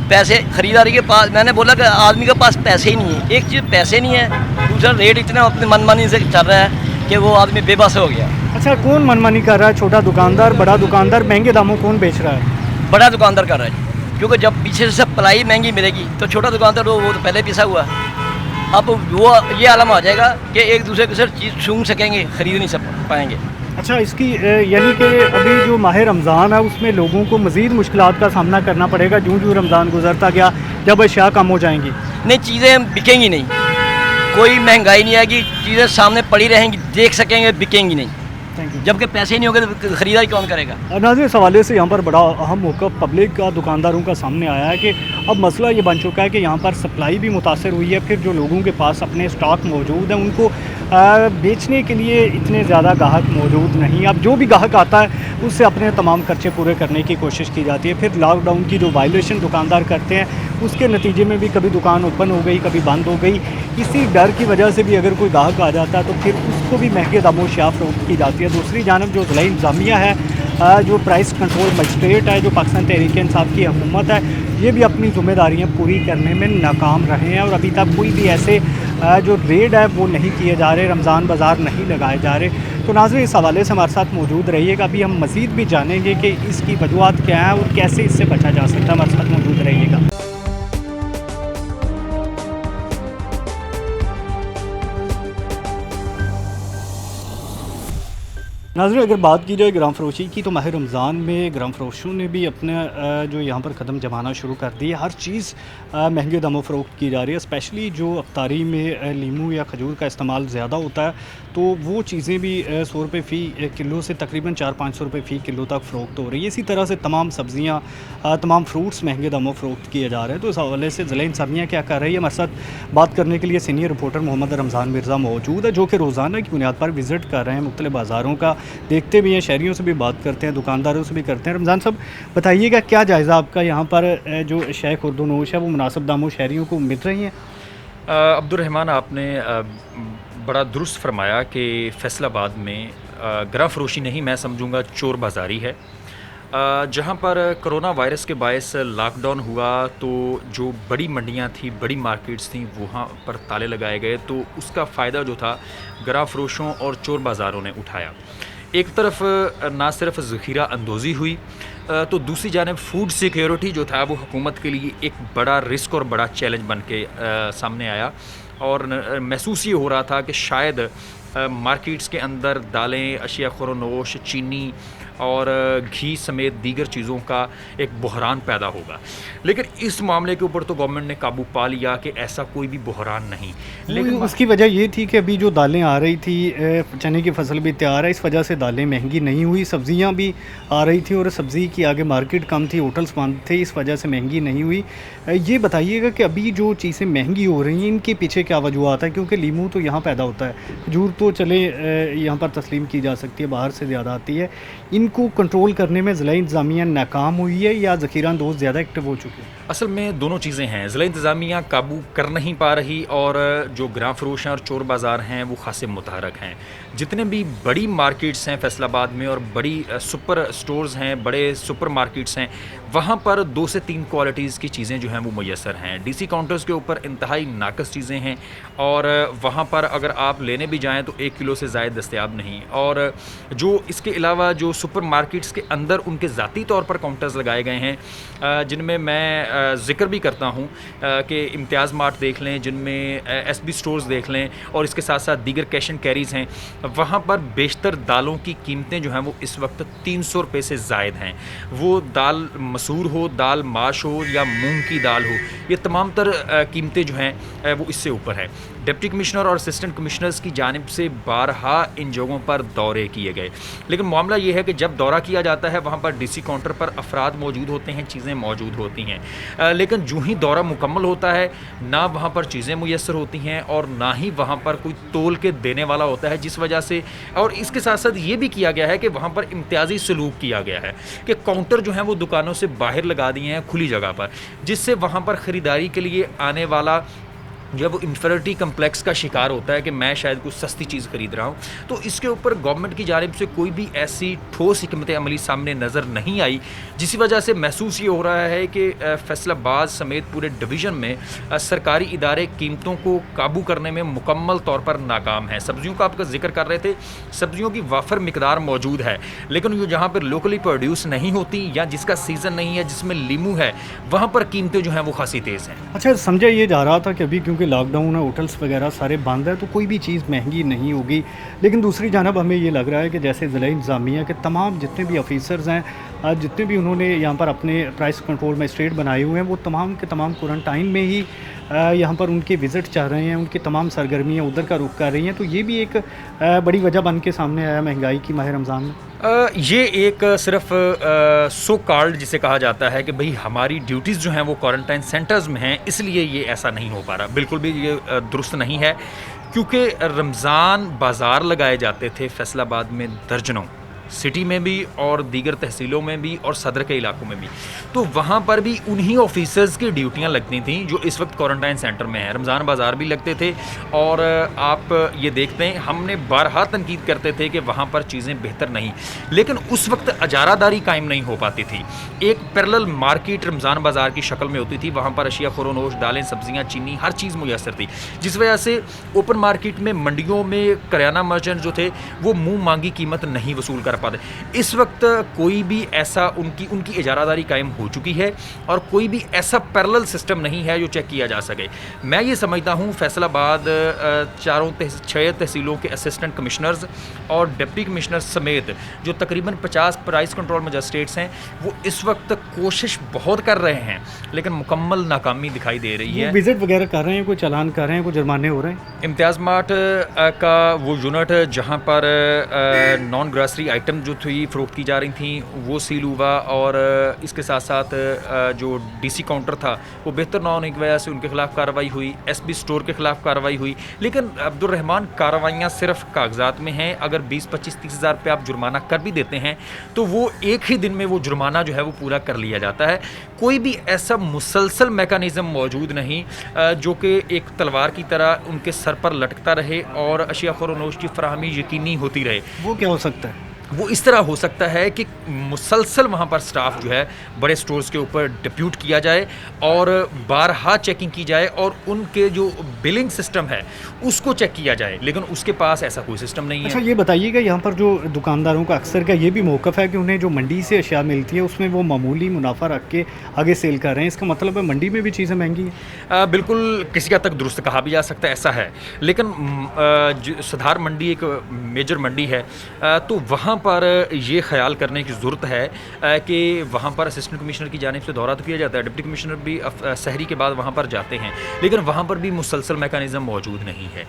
पैसे ख़रीदारी के पास, मैंने बोला कि आदमी के पास पैसे ही नहीं है। एक चीज़ पैसे नहीं है, दूसरा रेट इतना अपनी मनमानी से चल रहा है कि वो आदमी बेबस हो गया। अच्छा, कौन मनमानी कर रहा है? छोटा दुकानदार, बड़ा दुकानदार? महंगे दामों कौन बेच रहा है? बड़ा दुकानदार कर रहा है जी, क्योंकि जब पीछे से सप्लाई महंगी मिलेगी तो छोटा दुकानदार वो तो पहले पिसा हुआ है। अब वो ये आलम आ जाएगा कि एक दूसरे के साथ चीज़ सूंघ सकेंगे, ख़रीद नहीं सक पाएंगे। अच्छा, इसकी यानी कि अभी जो माह रमज़ान है उसमें लोगों को मज़ीद मुश्किलात का सामना करना पड़ेगा जो रमज़ान गुजरता गया, जब अशिया कम हो जाएंगी? नहीं, चीज़ें बिकेंगी नहीं, कोई महंगाई नहीं आएगी, चीज़ें सामने पड़ी रहेंगी, देख सकेंगे, बिकेंगी नहीं। Thank you. जबकि पैसे ही नहीं होंगे तो ख़रीदारी कौन करेगा? नाज़रीन, इस हवाले से यहाँ पर बड़ा अहम मौक़िफ़ पब्लिक का, दुकानदारों का सामने आया है कि अब मसला ये बन चुका है कि यहाँ पर सप्लाई भी मुतासर हुई है, फिर जो लोगों के पास अपने स्टॉक मौजूद हैं उनको बेचने के लिए इतने ज़्यादा गाहक मौजूद नहीं। अब जो भी गाहक आता है उससे अपने तमाम खर्चे पूरे करने की कोशिश की जाती है। फिर लॉकडाउन की जो वायलेशन दुकानदार करते हैं उसके नतीजे में भी कभी दुकान ओपन हो गई, कभी बंद हो गई। इसी डर की वजह से भी अगर कोई ग्राहक आ जाता है तो फिर उसको भी महंगे दामों से फ़रोख्त की जाती है। दूसरी जानब जो ज़िला इंतज़ामिया है, जो प्राइस कंट्रोल मजिस्ट्रेट है, जो पाकिस्तान तहरीक-ए-इंसाफ की हुकूमत है, ये भी अपनी ज़िम्मेदारियाँ पूरी करने में नाकाम रहे हैं और अभी तक कोई भी ऐसे जो रेड है वो नहीं किए जा रहे, रमज़ान बाज़ार नहीं लगाए जा रहे। तो नाज़रीन, इस हवाले से हमारे साथ मौजूद रहिएगा। अभी हम मज़ीद भी जानेंगे कि इसकी वजूहत क्या है और कैसे इससे बचा जा सकता है। हमारे साथ मौजूद रहिएगा। नाज़रीन, अगर बात की जाए ग्राम फरोशी की तो माह रमज़ान में ग्राम फरोशों ने भी अपने जो यहाँ पर कदम जमाना शुरू कर दिए। हर चीज़ महंगे दामों फ़रोख्त की जा रही है। स्पेशली जो अफ्तारी में लीमू या खजूर का इस्तेमाल ज़्यादा होता है तो वो चीज़ें भी 100 रुपये फ़ी किलो से तकरीबन 400-500 रुपये फ़ी किलो तक फ़रोख्त हो रही है। इसी तरह से तमाम सब्ज़ियाँ, तमाम फ्रूट्स महंगे दामों फ़रोख्त किए जा रहे हैं। तो इस हवाले से ज़िला इंतज़ामिया क्या कर रही है, हमारे साथ बात करने के लिए सीनियर रिपोर्टर मोहम्मद रमज़ान मिर्ज़ा मौजूद है, जो कि रोज़ाना की बुनियाद पर विज़िट कर रहे हैं मुख्तलिफ़ बाज़ारों का, देखते भी हैं, शहरियों से भी बात करते हैं, दुकानदारों से भी करते हैं। रमज़ान साहब, बताइएगा क्या जायज़ा आपका यहाँ पर जो शय खुर्द-ओ-नोश है वो मुनासिब दामों शहरियों को मिल रही हैं? अब्दुर्रहमान, आपने बड़ा दुरुस्त फरमाया कि फैसलाबाद में ग्राम फरोशी नहीं, मैं समझूंगा चोर बाज़ारी है। जहाँ पर कोरोना वायरस के बायस लॉकडाउन हुआ तो जो बड़ी मंडियाँ थी, बड़ी मार्केट्स थी, वहाँ पर ताले लगाए गए, तो उसका फ़ायदा जो था ग्राम फरोशों और चोर बाज़ारों ने उठाया। एक तरफ ना सिर्फ ज़ख़ीरा अंदोज़ी हुई तो दूसरी जानिब फूड सिक्योरिटी जो था वो हुकूमत के लिए एक बड़ा रिस्क और बड़ा चैलेंज बन के सामने आया और महसूस ये हो रहा था कि शायद मार्केट्स के अंदर दालें, अशिया खुरोनोश, चीनी और घी समेत दीगर चीज़ों का एक बहरान पैदा होगा। लेकिन इस मामले के ऊपर तो गवर्नमेंट ने काबू पा लिया कि ऐसा कोई भी बहरान नहीं। लेकिन उसकी वजह ये थी कि अभी जो दालें आ रही थी, चने की फसल भी तैयार है, इस वजह से दालें महंगी नहीं हुई। सब्ज़ियाँ भी आ रही थी और सब्ज़ी की आगे मार्केट कम थी, होटल्स बंद थे, इस वजह से महंगी नहीं हुई। ये बताइएगा कि अभी जो चीज़ें महंगी हो रही हैं इनके पीछे क्या वजूहत है? क्योंकि लीमू तो यहाँ पैदा होता है, खजूर तो चले यहाँ पर तस्लीम की जा सकती है, बाहर से ज़्यादा आती है। इनको कंट्रोल करने में ज़िला इंतज़ामिया नाकाम हुई है या ज़ख़ीरा अंदोज़ ज़्यादा एक्टिव हो चुके हैं? असल में दोनों चीज़ें हैं। ज़िला इंतज़ामिया काबू कर नहीं पा रही और जो ग्राम फरोश हैं और चोर बाज़ार हैं वो खासे मुतहरक हैं। जितने भी बड़ी मार्केट्स हैं फैसलाबाद में और बड़ी सुपर स्टोर्स हैं, बड़े सुपर मार्केट्स हैं, वहाँ पर 2 से 3 क्वालिटीज़ की चीज़ें जो हैं वो मुयस्सर हैं। डीसी काउंटर्स के ऊपर इंतहाई नाकस चीज़ें हैं और वहाँ पर अगर आप लेने भी जाएँ तो 1 किलो से ज़ायद दस्तयाब नहीं। और जो इसके अलावा जो सुपर मार्केट्स के अंदर उनके ज़ाती तौर पर काउंटर्स लगाए गए हैं, जिनमें मैं ज़िक्र भी करता हूँ कि इम्तियाज़ मार्ट देख लें, जिनमें एसबी स्टोर्स देख लें और इसके साथ साथ दीगर कैश एंड कैरीज़ हैं, वहाँ पर बेशतर दालों की कीमतें जो हैं वो इस वक्त 300 रुपये से ज़ायद हैं। वो दाल मसूर हो, दाल माश हो या मूंग की दाल हो, ये तमाम तर कीमतें जो हैं वो इससे ऊपर है। डिप्टी कमिश्नर और असिस्टेंट कमिश्नर्स की जानिब से बारहा इन जगहों पर दौरे किए गए, लेकिन मामला ये है कि जब दौरा किया जाता है वहाँ पर डीसी काउंटर पर अफराद मौजूद होते हैं, चीज़ें मौजूद होती हैं, लेकिन जो ही दौरा मुकम्मल होता है ना वहाँ पर चीज़ें मुयस्सर होती हैं और ना ही वहाँ पर कोई तोल के देने वाला होता है, जिस वजह से और इसके साथ साथ ये भी किया गया है कि वहाँ पर इम्तियाज़ी सलूक किया गया है कि काउंटर जो हैं वो दुकानों से बाहर लगा दिए हैं खुली जगह पर, जिससे वहाँ पर ख़रीदारी के लिए आने वाला जब वो इंफेरिटी कम्प्लेक्स का शिकार होता है कि मैं शायद कुछ सस्ती चीज़ ख़रीद रहा हूँ, तो इसके ऊपर गवर्नमेंट की जानिब से कोई भी ऐसी ठोस हिकमत अमली सामने नज़र नहीं आई, जिस वजह से महसूस ये हो रहा है कि फैसलाबाद समेत पूरे डिवीज़न में सरकारी इदारे कीमतों को काबू करने में मुकम्मल तौर पर नाकाम है। सब्ज़ियों का आपका जिक्र कर रहे थे, सब्ज़ियों की वाफर मिकदार मौजूद है, लेकिन ये जहाँ पर लोकली प्रोड्यूस नहीं होती या जिसका सीज़न नहीं है, जिसमें लीमू है, वहाँ पर कीमतें जो हैं वो खासी तेज़ हैं। अच्छा, समझा ये जा रहा था कि अभी क्योंकि लॉकडाउन है, होटल्स वगैरह सारे बंद है, तो कोई भी चीज़ महंगी नहीं होगी, लेकिन दूसरी जानब हमें ये लग रहा है कि जैसे ज़िला इंतज़ामिया के तमाम जितने भी ऑफिसर्स हैं, जितने भी उन्होंने यहाँ पर अपने प्राइस कंट्रोल मजिस्ट्रेट बनाए हुए हैं, वो तमाम के तमाम क्वारंटाइन में ही यहाँ पर उनके विज़िट चल रहे हैं, उनकी तमाम सरगर्मियाँ उधर का रुख कर रही हैं। तो ये भी एक बड़ी वजह बन के सामने आया महंगाई की माह रमज़ान में। ये एक सिर्फ सो कॉल्ड जिसे कहा जाता है कि भाई हमारी ड्यूटीज़ जो हैं वो क्वारंटाइन सेंटर्स में हैं, इसलिए ये ऐसा नहीं हो पा रहा। बिल्कुल भी ये दुरुस्त नहीं है, क्योंकि रमज़ान बाज़ार लगाए जाते थे फैसलाबाद में दर्जनों, सिटी में भी और दीगर तहसीलों में भी और सदर के इलाकों में भी। तो वहाँ पर भी उन्हीं ऑफिसर्स की ड्यूटियाँ लगती थी जो इस वक्त क्वारंटाइन सेंटर में हैं। रमज़ान बाज़ार भी लगते थे और आप ये देखते हैं, हमने बारहा तनकीद करते थे कि वहाँ पर चीज़ें बेहतर नहीं, लेकिन उस वक्त अजारादारी कायम नहीं हो पाती थी। एक पैरेलल मार्केट रमज़ान बाज़ार की शक्ल में होती थी, वहाँ पर अशिया ख़ुरोनोश, दालें, सब्जियाँ, चीनी, हर चीज़ मुयसर थी, जिस वजह से ओपन मार्केट में, मंडियों में करियाना मर्चेंट जो थे वो मुँह मांगी कीमत नहीं वसूल कर पाते। इस वक्त कोई भी ऐसा उनकी इजारादारी कायम हो चुकी है और कोई भी ऐसा पैरेलल सिस्टम नहीं है जो चेक किया जा सके। मैं ये समझता हूँ फैसलाबाद 6 तहसीलों के असिस्टेंट कमिश्नर्स और डिप्टी कमिश्नर समेत जो तकरीबन 50 प्राइस कंट्रोल मजिस्ट्रेट्स हैं, वो इस वक्त कोशिश बहुत कर रहे हैं, लेकिन मुकम्मल नाकामी दिखाई दे रही है। विजिट वगैरह कर रहे हैं, कोई चालान कर रहे हैं, कोई जुर्माने हो रहे हैं? इम्तियाज़ मार्ट का वो यूनिट जहाँ पर नॉन ग्रॉसरी आइटम जो थी फ़रोख्त की जा रही थी वो सील हुआ और इसके साथ साथ जो डीसी काउंटर था वो बेहतर ना होने की वजह से उनके खिलाफ कार्रवाई हुई, एसबी स्टोर के खिलाफ कार्रवाई हुई। लेकिन अब्दुर्रहमान, कार्रवाइयाँ सिर्फ कागजात में हैं। अगर 20, 25, 30 हज़ार रुपये आप जुर्माना कर भी देते हैं तो वो एक ही दिन में वो जुर्माना जो है वो पूरा कर लिया जाता है। कोई भी ऐसा मुसलसल मैकेनिज़्म मौजूद नहीं जो कि एक तलवार की तरह उनके सर पर लटकता रहे और अशिया ख़ुरोनोश की फराहमी यकीनी होती रहे। वो क्या हो सकता है? वो इस तरह हो सकता है कि मुसलसल वहाँ पर स्टाफ जो है बड़े स्टोर्स के ऊपर डिप्यूट किया जाए और बारहा चेकिंग की जाए और उनके जो बिलिंग सिस्टम है उसको चेक किया जाए, लेकिन उसके पास ऐसा कोई सिस्टम नहीं है। अच्छा, ये बताइएगा, यहाँ पर जो दुकानदारों का अक्सर का ये भी मौक़िफ़ है कि उन्हें जो मंडी से अशिया मिलती है उसमें वो मामूली मुनाफा रख के आगे सेल कर रहे हैं, इसका मतलब है मंडी में भी चीज़ें महंगी हैं? बिल्कुल किसी हद तक दुरुस्त कहा भी जा सकता है, ऐसा है। लेकिन सधार मंडी एक मेजर मंडी है, तो वहाँ पर ये ख्याल करने की ज़रूरत है कि वहाँ पर असिस्टेंट कमिश्नर की जानिब से दौरा तो किया जाता है, डिप्टी कमिश्नर भी सहरी के बाद वहाँ पर जाते हैं, लेकिन वहाँ पर भी मुसलसल मैकेनिज़्म मौजूद नहीं है।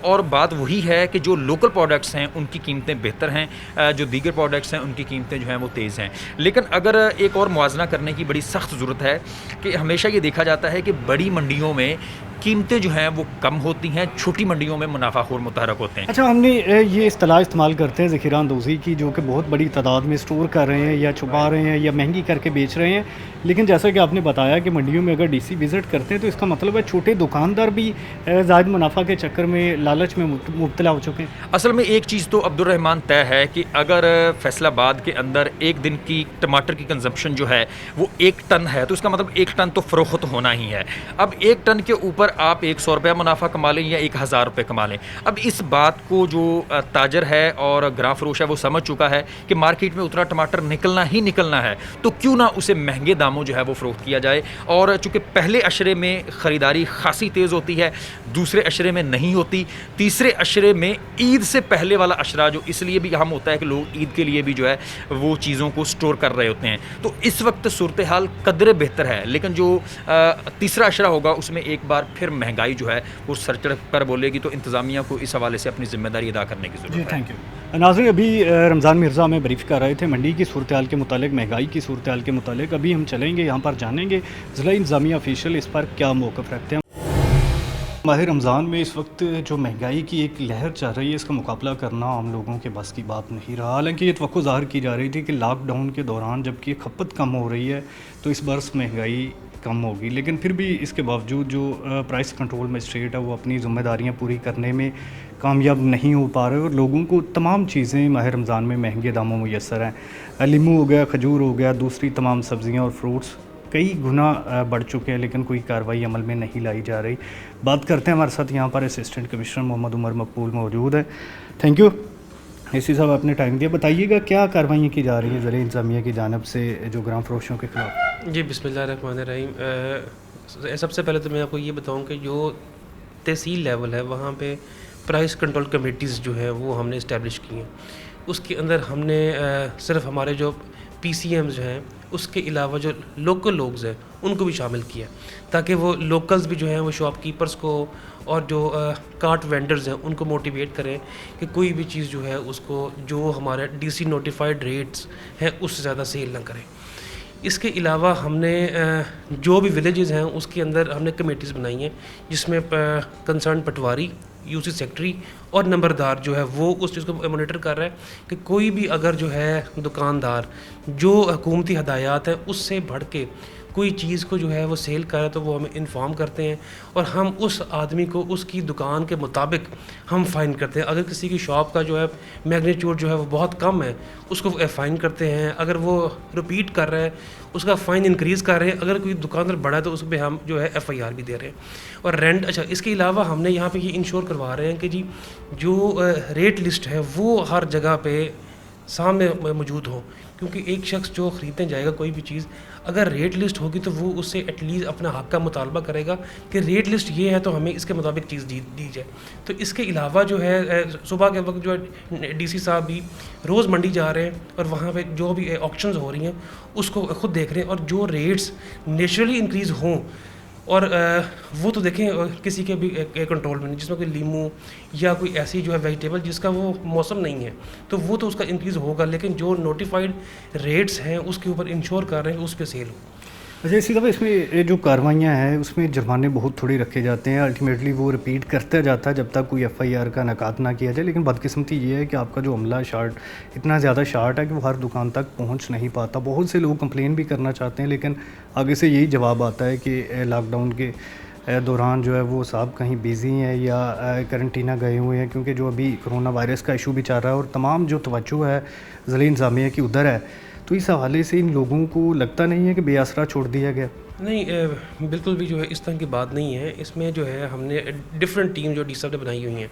और बात वही है कि जो लोकल प्रोडक्ट्स हैं उनकी कीमतें बेहतर हैं, जो दीगर प्रोडक्ट्स हैं उनकी कीमतें जो हैं वो तेज़ हैं। लेकिन अगर एक और मुआवजा करने की बड़ी सख्त ज़रूरत है कि हमेशा ये देखा जाता है कि बड़ी मंडियों में कीमतें जो हैं वो कम होती हैं, छोटी मंडियों में मुनाफाखोर मुतहरक होते हैं। अच्छा, हमने ये इस्तेलाह इस्तेमाल करते हैं ज़ख़ीरा अंदोज़ी की, जो कि बहुत बड़ी तादाद में स्टोर कर रहे हैं या छुपा रहे हैं या महंगी करके बेच रहे हैं, लेकिन जैसा कि आपने बताया कि मंडियों में अगर डीसी विज़िट करते हैं तो इसका मतलब है छोटे दुकानदार भी ज़ायद मुनाफा के चक्कर में, लालच में मुब्तला हो चुके हैं। असल में एक चीज़ तो अब्दुर्रहमान तय है कि अगर फैसलाबाद के अंदर एक दिन की टमाटर की कंजम्पशन जो है वो 1 टन है तो इसका मतलब 1 टन तो फ़रोख्त होना ही है। अब 1 टन के ऊपर आप 100 रुपया मुनाफा कमा लें या 1000 रुपये कमा लें। अब इस बात को जो ताजर है और ग्रां फरोश है वो समझ चुका है कि मार्केट में उतना टमाटर निकलना ही निकलना है, तो क्यों ना उसे महंगे दामों जो है वो फ़रोख्त किया जाए। और चूँकि पहले अशरे में ख़रीदारी खासी तेज़ होती है, दूसरे अशरे में नहीं होती, तीसरे अशरे में ईद से पहले वाला अशरा जो इसलिए भी अहम होता है कि लोग ईद के लिए भी जो है वो चीज़ों को स्टोर कर रहे होते हैं। तो इस वक्त सूरत हाल कदरे बेहतर है, लेकिन जो तीसरा अशरा होगा उसमें एक बार फिर महंगाई जो है वो सर चढ़ कर बोलेगी, तो इंतज़ामिया को इस हवाले से अपनी ज़िम्मेदारी अदा करने की ज़रूरत है। Thank you. नाज़रीन, अभी रमज़ान मिर्ज़ा हमें ब्रीफ कर रहे थे मंडी की सूरत हाल के मुतालिक, महंगाई की सूरत हाल के मुतालिक। अभी हम चलेंगे यहाँ पर, जानेंगे ज़िला इंतज़ामिया ऑफिशियल इस पर क्या मौक़िफ़ रखते हैं। माह रमज़ान में इस वक्त जो महंगाई की एक लहर चल रही है, इसका मुकाबला करना आम लोगों के बस की बात नहीं रहा। हालांकि ये तवक्को ज़ाहिर की जा रही थी कि लॉकडाउन के दौरान जबकि खपत कम हो रही है तो इस बरस महंगाई कम होगी, लेकिन फिर भी इसके बावजूद जो प्राइस कंट्रोल मजिस्ट्रेट है वो अपनी ज़िम्मेदारियाँ पूरी करने में कामयाब नहीं हो पा रहे और लोगों को तमाम चीज़ें माह रमज़ान में महंगे दामों में मैसर हैं। लीमू हो गया, खजूर हो गया, दूसरी तमाम सब्ज़ियाँ और फ्रूट्स कई गुना बढ़ चुके हैं, लेकिन कोई कार्रवाई अमल में नहीं लाई जा रही। बात करते हैं, हमारे साथ यहाँ पर असिस्टेंट कमिश्नर मोहम्मद उमर मकबूल मौजूद है। थैंक यू एसी साहब, आपने टाइम दिया। बताइएगा क्या कार्रवाइयाँ की जा रही हैं ज़िले इंतज़ामिया की जानिब से जो ग्रां फरोशों के ख़िलाफ़? जी, बिस्मिल्लाहिर्रहमानिर्रहीम। सबसे पहले तो मैं आपको ये बताऊं कि जो तहसील लेवल है वहाँ पे प्राइस कंट्रोल कमेटीज़ जो है वो हमने इस्टेब्लिश की हैं। उसके अंदर हमने सिर्फ हमारे जो PCMs जो हैं उसके अलावा जो लोकल लोग हैं उनको भी शामिल किया, ताकि वो लोकल्स भी जो हैं वो शॉपकीपर्स को और जो कार्ट वेंडर्स हैं उनको मोटिवेट करें कि कोई भी चीज़ जो है उसको जो हमारे DC नोटिफाइड रेट्स हैं उससे ज़्यादा सेल ना करें। इसके अलावा हमने जो भी विलेजेस हैं उसके अंदर हमने कमेटीज़ बनाई हैं जिसमें कंसर्न पटवारी यूसी सेक्रेटरी और नंबरदार जो है वो उस चीज़ को मॉनिटर कर रहा है कि कोई भी अगर जो है दुकानदार जो हुकूमती हदायत है उससे बढ़ के कोई चीज़ को जो है वो सेल कर रहा है तो वो हमें इन्फॉर्म करते हैं और हम उस आदमी को उसकी दुकान के मुताबिक हम फ़ाइन करते हैं। अगर किसी की शॉप का जो है मैग्नीट्यूड जो है वो बहुत कम है उसको फ़ाइन करते हैं, अगर वो रिपीट कर रहा है उसका फ़ाइन इंक्रीज़ कर रहे हैं, अगर कोई दुकानदार बड़ा है तो उस पर हम जो है FIR भी दे रहे हैं। और रेंट, अच्छा इसके अलावा हमने यहाँ पे ये इंश्योर करवा रहे हैं कि जी जो रेट लिस्ट है वो हर जगह पे सामने मौजूद हो, क्योंकि एक शख्स जो ख़रीदने जाएगा कोई भी चीज़ अगर रेट लिस्ट होगी तो वो उससे एटलीस्ट अपना हक़ का मुतालबा करेगा कि रेट लिस्ट ये है तो हमें इसके मुताबिक चीज़ दी जाए। तो इसके अलावा जो है सुबह के वक्त जो है DC साहब भी रोज़ मंडी जा रहे हैं और वहाँ पे जो भी ऑक्शंस हो रही हैं उसको ख़ुद देख रहे हैं, और जो रेट्स नेचुरली इंक्रीज़ हों और वो तो देखें किसी के भी कंट्रोल में नहीं, जिसमें कोई लीमू या कोई ऐसी जो है वेजिटेबल जिसका वो मौसम नहीं है तो वो तो उसका इंक्रीज़ होगा, लेकिन जो नोटिफाइड रेट्स हैं उसके ऊपर इंश्योर कर रहे हैं उस पर सेल हो। अच्छा, इसी तरह इसमें जो कार्रवाइयाँ हैं उसमें जुर्माने बहुत थोड़ी रखे जाते हैं, अल्टीमेटली वो रिपीट करता जाता है जब तक कोई FIR का नकाद ना किया जाए। लेकिन बदकिस्मती ये है कि आपका जो अमला शार्ट इतना ज़्यादा शार्ट है कि वो हर दुकान तक पहुंच नहीं पाता। बहुत से लोग कंप्लेन भी करना चाहते हैं लेकिन आगे से यही जवाब आता है कि लॉकडाउन के दौरान जो है वो साहब कहीं बिज़ी हैं या करंटीना गए हुए हैं, क्योंकि जो अभी कोरोना वायरस का इशू भी चल रहा है और तमाम जो तवज्जो है ज़िले इंतज़ामिया की उधर है। तो इस हवाले से इन लोगों को लगता नहीं है कि बेआसरा छोड़ दिया गया? नहीं, बिल्कुल भी जो है इस तरह की बात नहीं है। इसमें जो है हमने डिफरेंट टीम जो DSAB ने बनाई हुई हैं।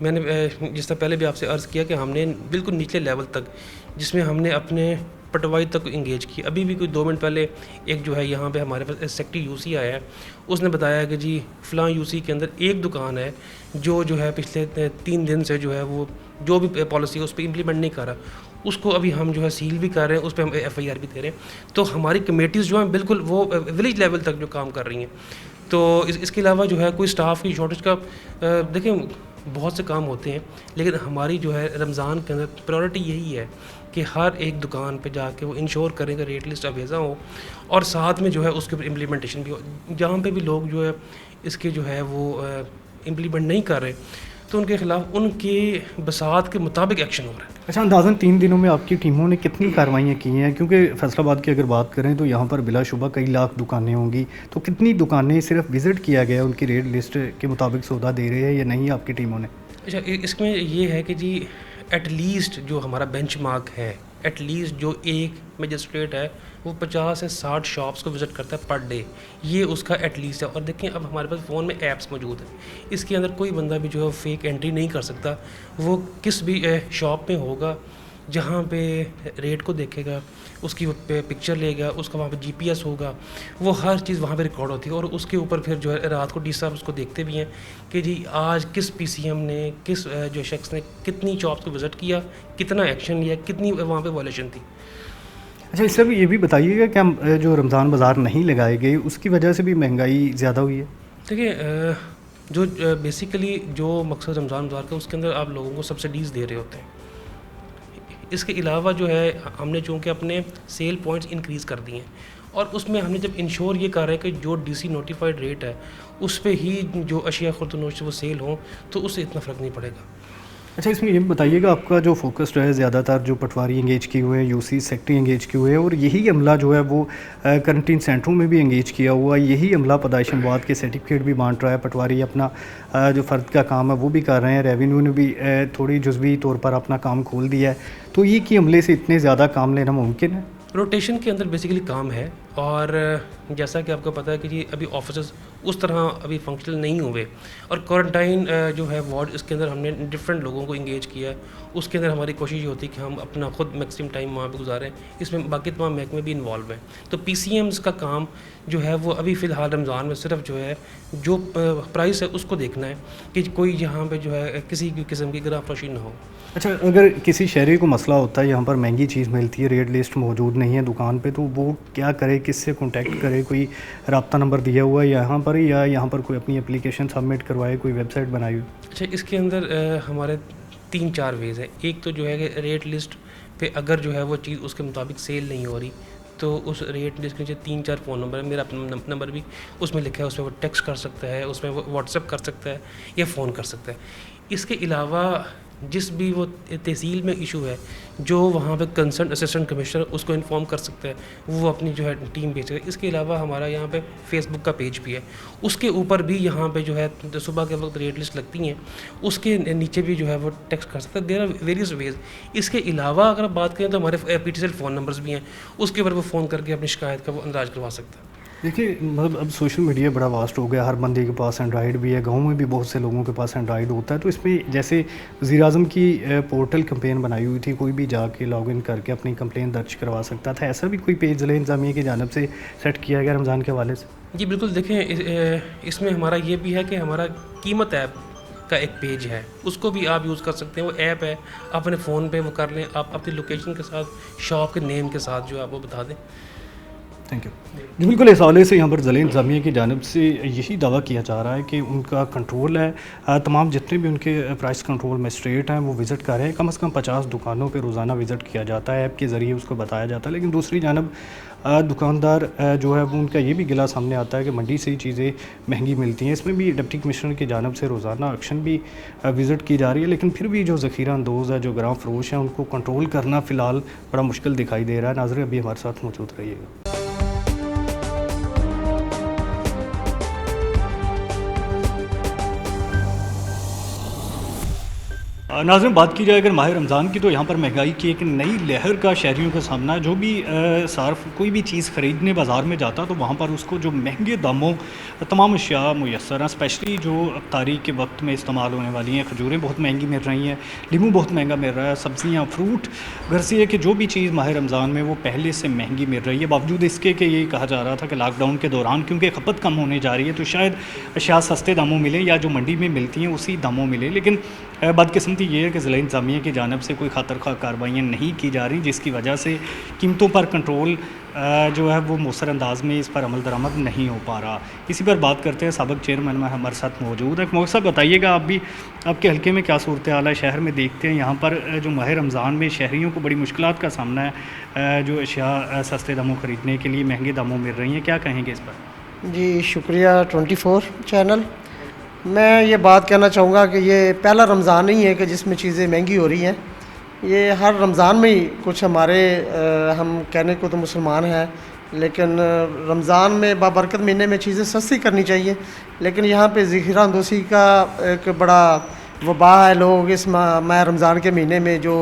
मैंने जिस तरह पहले भी आपसे अर्ज़ किया कि हमने बिल्कुल निचले लेवल तक जिसमें हमने अपने पटवारी तक इंगेज की। अभी भी कोई 2 मिनट पहले एक जो है यहाँ पे हमारे पास सेक्रेटरी UC आया है, उसने बताया कि जी फ़लाँ UC के अंदर एक दुकान है जो है पिछले 3 दिन से जो है वो जो भी पॉलिसी है उस पर इम्प्लीमेंट नहीं कर रहा, उसको अभी हम जो है सील भी कर रहे हैं, उस पर हम FIR भी दे रहे हैं। तो हमारी कमेटीज़ जो हैं बिल्कुल वो विलेज लेवल तक जो काम कर रही हैं। तो इसके अलावा जो है कोई स्टाफ की शॉर्टेज का देखें बहुत से काम होते हैं, लेकिन हमारी जो है रमज़ान के अंदर प्रायोरिटी यही है कि हर एक दुकान पे जाके वो इंश्योर करें कि रेट लिस्ट अवेज़ा हो और साथ में जो है उसके ऊपर इम्प्लीमेंटेशन भी हो। जहाँ पे भी लोग जो है इसके जो है वो इम्प्लीमेंट नहीं कर रहे तो उनके ख़िलाफ़ उनके बसात के मुताबिक एक्शन हो रहा है। अच्छा, अंदाज़न 3 दिनों में आपकी टीमों ने कितनी कार्रवाइयाँ की हैं? क्योंकि फैसलाबाद की अगर बात करें तो यहाँ पर बिलाशुबा कई लाख दुकानें होंगी, तो कितनी दुकानें सिर्फ विज़िट किया गया उनकी रेट लिस्ट के मुताबिक सौदा दे रहे हैं या नहीं आपकी टीमों ने? अच्छा, इसमें ये है कि जी एटलीस्ट जो हमारा बेंचमार्क है, एटलीस्ट जो एक मजिस्ट्रेट है वो 50 से 60 शॉप्स को विज़िट करता है पर डे, ये उसका एटलीस्ट है। और देखें अब हमारे पास फ़ोन में ऐप्स मौजूद हैं, इसके अंदर कोई बंदा भी जो है फेक एंट्री नहीं कर सकता। वो किस भी शॉप में होगा जहाँ पे रेट को देखेगा, उसकी पिक्चर लेगा, उसका वहाँ पे GPS होगा, वो हर चीज़ वहाँ पे रिकॉर्ड होती है और उसके ऊपर फिर जो है रात को DSAB उसको देखते भी हैं कि जी आज किस PCM ने किस जो शख्स ने कितनी शॉप्स को विज़िट किया, कितना एक्शन लिया, कितनी वहाँ पे वॉलेशन थी। अच्छा, इससे भी ये भी बताइएगा कि हम जो रमज़ान बाज़ार नहीं लगाए गए उसकी वजह से भी महंगाई ज़्यादा हुई है? देखिए, जो बेसिकली जो मकसद रमज़ान बाज़ार का उसके अंदर आप लोगों को सब्सिडीज़ दे रहे होते हैं। इसके अलावा जो है हमने चूँकि अपने सेल पॉइंट्स इंक्रीज़ कर दिए हैं और उसमें हमने जब इंश्योर ये कर रहे हैं कि जो DC नोटिफाइड रेट है उस पे ही जो अशिया खुर्दनोश वो सेल हों तो उससे इतना फ़र्क नहीं पड़ेगा। अच्छा, इसमें ये बताइएगा आपका जो फोकस्ड है ज़्यादातर जो पटवारी एंगेज किए हुए हैं, UC सेक्रेटरी एंगेज किए हुए हैं और यही अमला जो है वो करंटीन सेंटरों में भी एंगेज किया हुआ है, यही अमला पैदाइश अमवात के सर्टिफिकेट भी बांट रहा है। पटवारी अपना जो फ़र्द का काम है वो भी कर रहे हैं, रेवेन्यू ने भी थोड़ी जुज़वी तौर पर अपना काम खोल दिया है। तो ये कि अमले से इतने ज़्यादा काम लेना मुमकिन है? रोटेशन के अंदर बेसिकली काम है और जैसा कि आपको पता है कि जी अभी ऑफिसर्स उस तरह अभी फंक्शनल नहीं हुए और क्वारंटाइन जो है वार्ड इसके अंदर हमने डिफरेंट लोगों को इंगेज किया है। उसके अंदर हमारी कोशिश ये होती है कि हम अपना खुद मैक्सिमम टाइम वहाँ पे गुजारें, इसमें बाकी तमाम महकमे भी इन्वॉल्व हैं। तो PCMs का काम जो है वो अभी फ़िलहाल रमज़ान में सिर्फ जो है जो प्राइस है उसको देखना है कि कोई यहाँ पे जो है किसी किस्म की गिराफरोशी ना हो। अच्छा, अगर किसी शहरी को मसला होता है यहाँ पर महंगी चीज़ मिलती है, रेट लिस्ट मौजूद नहीं है दुकान पे, तो वो क्या करे, किससे कांटेक्ट करे? कोई रब्ता नंबर दिया हुआ है यहाँ पर या यहाँ पर कोई अपनी एप्लीकेशन सबमिट करवाए, कोई वेबसाइट बनाई हुई? अच्छा, इसके अंदर हमारे 3-4 वेज़ हैं। एक तो जो है कि रेट लिस्ट पे अगर जो है वो चीज़ उसके मुताबिक सेल नहीं हो रही तो उस रेट जिसके नीचे 3-4 फ़ोन नंबर है, मेरा अपना नंबर भी उसमें लिखा है, उसमें वो टेक्स्ट कर सकता है, उसमें वो व्हाट्सएप कर सकता है या फ़ोन कर सकता है। इसके अलावा जिस भी वो तहसील में इशू है, जो वहाँ पे कंसर्न असिस्टेंट कमिश्नर उसको इन्फॉर्म कर सकता है, वो अपनी जो है टीम भेजेगा। इसके अलावा हमारा यहाँ पे फेसबुक का पेज भी है, उसके ऊपर भी यहाँ पे जो है सुबह के वक्त रेट लिस्ट लगती हैं, उसके नीचे भी जो है वो टेक्स्ट कर सकता है। There are various ways. इसके अलावा अगर बात करें तो हमारे PTCL फ़ोन नंबर्स भी हैं, उसके ऊपर वो फ़ोन करके अपनी शिकायत का वो अंदाज करवा सकता है। देखिए मतलब अब सोशल मीडिया बड़ा वास्ट हो गया, हर बंदे के पास एंड्रॉयड भी है, गांव में भी बहुत से लोगों के पास एंड्रॉयड होता है। तो इसमें जैसे वज़ीर-ए-आज़म की पोर्टल कैंपेन बनाई हुई थी, कोई भी जाके लॉगिन करके अपनी कंप्लेंट दर्ज करवा सकता था, ऐसा भी कोई पेज ज़िला इंतज़ामिया की जानिब से सेट किया गया रमज़ान के हवाले से? जी बिल्कुल, देखें इसमें हमारा ये भी है कि हमारा कीमत ऐप का एक पेज है, उसको भी आप यूज़ कर सकते हैं। वो ऐप है, अपने फ़ोन पे वो कर लें, आप अपनी लोकेशन के साथ, शॉप के नेम के साथ जो है आप वो बता दें। थैंक यू जी। बिल्कुल, इस हवाले से यहाँ पर ज़िला इंतज़ामिया की जानिब से यही दावा किया जा रहा है कि उनका कंट्रोल है, तमाम जितने भी उनके प्राइस कंट्रोल मजिस्ट्रेट हैं वो विज़िट कर रहे हैं। कम से कम 50 दुकानों पे रोज़ाना विज़िट किया जाता है, ऐप के ज़रिए उसको बताया जाता है। लेकिन दूसरी जानब दुकानदार जो है वो उनका ये भी गिला सामने आता है कि मंडी से ही चीज़ें महंगी मिलती हैं। इसमें भी डिप्टी कमिश्नर की जानिब से रोज़ाना एक्शन भी विज़िट की जा रही है, लेकिन फिर भी जो ज़ख़ीरा अंदोज़ है, जो ग्राम फरोश हैं, उनको कंट्रोल करना फ़िलहाल बड़ा मुश्किल दिखाई दे रहा है। नाज़रीन, अभी हमारे साथ मौजूद रहिएगा। नाज़रीन, बात की जाए अगर माह रमज़ान की, तो यहाँ पर महंगाई की एक नई लहर का शहरियों का सामना है। जो भी सार्फ कोई भी चीज़ ख़रीदने बाज़ार में जाता तो वहाँ पर उसको जो महंगे दामों तमाम अशिया मुयस्सर हैं। स्पेशली जो अफ्तारी के वक्त में इस्तेमाल होने वाली हैं, खजूरें बहुत महंगी मिल रही हैं, नींबू बहुत महंगा मिल रहा है, सब्ज़ियाँ, फ्रूट, घर से है कि जो भी चीज़ माह रमज़ान में वो पहले से महंगी मिल रही है। बावजूद इसके कि ये कहा जा रहा था कि लॉकडाउन के दौरान क्योंकि खपत कम होने जा रही है तो शायद अशिया सस्ते दामों मिलें या जो मंडी में मिलती हैं उसी दामों मिले। लेकिन बदकिस्मती ये है कि ज़िला इंतज़ामिया की जानिब से कोई खातर खा कार्रवाइयाँ नहीं की जा रही, जिसकी वजह से कीमतों पर कंट्रोल जो है वो मौसर अंदाज में इस पर अमल दरामद नहीं हो पा रहा। इसी पर बात करते हैं, साबिक़ चेयरमैन में हमारे साथ मौजूद है। मौलवी साहब, बताइएगा आप भी, आपके हल्के में क्या सूरत हाल है? शहर में देखते हैं यहाँ पर जो माह रमज़ान में शहरियों को बड़ी मुश्किलात का सामना है, जो अशिया सस्ते दामों ख़रीदने के लिए महंगे दामों मिल रही हैं, क्या कहेंगे इस पर? जी शुक्रिया 24 चैनल। मैं ये बात कहना चाहूँगा कि ये पहला रमज़ान नहीं है कि जिसमें चीज़ें महंगी हो रही हैं। ये हर रमज़ान में ही कुछ हमारे हम कहने को तो मुसलमान हैं, लेकिन रमज़ान में बाबरकत महीने में चीज़ें सस्ती करनी चाहिए, लेकिन यहाँ पे ज़ख़ीरा अंदोज़ी का एक बड़ा वबा है। लोग इस माह रमज़ान के महीने में जो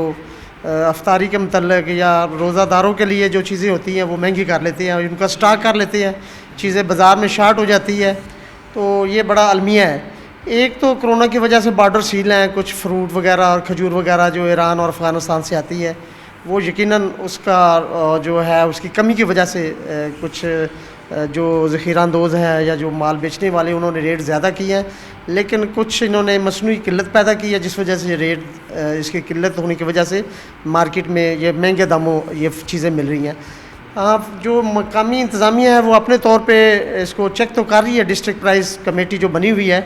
अफ्तारी के मतलब या रोज़ादारों के लिए जो चीज़ें होती हैं वो महंगी कर लेते हैं, उनका स्टॉक कर लेते हैं, चीज़ें बाज़ार में शार्ट हो जाती है। तो ये बड़ा अलमिया है। एक तो कोरोना की वजह से बॉर्डर सील हैं, कुछ फ्रूट वगैरह और खजूर वगैरह जो ईरान और अफ़गानिस्तान से आती है, वो यकीनन उसका जो है उसकी कमी की वजह से कुछ जो ज़ख़ीरा अंदोज़ हैं या जो माल बेचने वाले उन्होंने रेट ज़्यादा किए हैं, लेकिन कुछ इन्होंने मसनूई किल्लत पैदा की है, जिस वजह से रेट इसकी किल्लत होने की वजह से मार्केट में ये महंगे दामों ये चीज़ें मिल रही हैं। जो मकामी इंतज़ामिया है वो अपने तौर पे इसको चेक तो कर रही है, डिस्ट्रिक्ट प्राइस कमेटी जो बनी हुई है,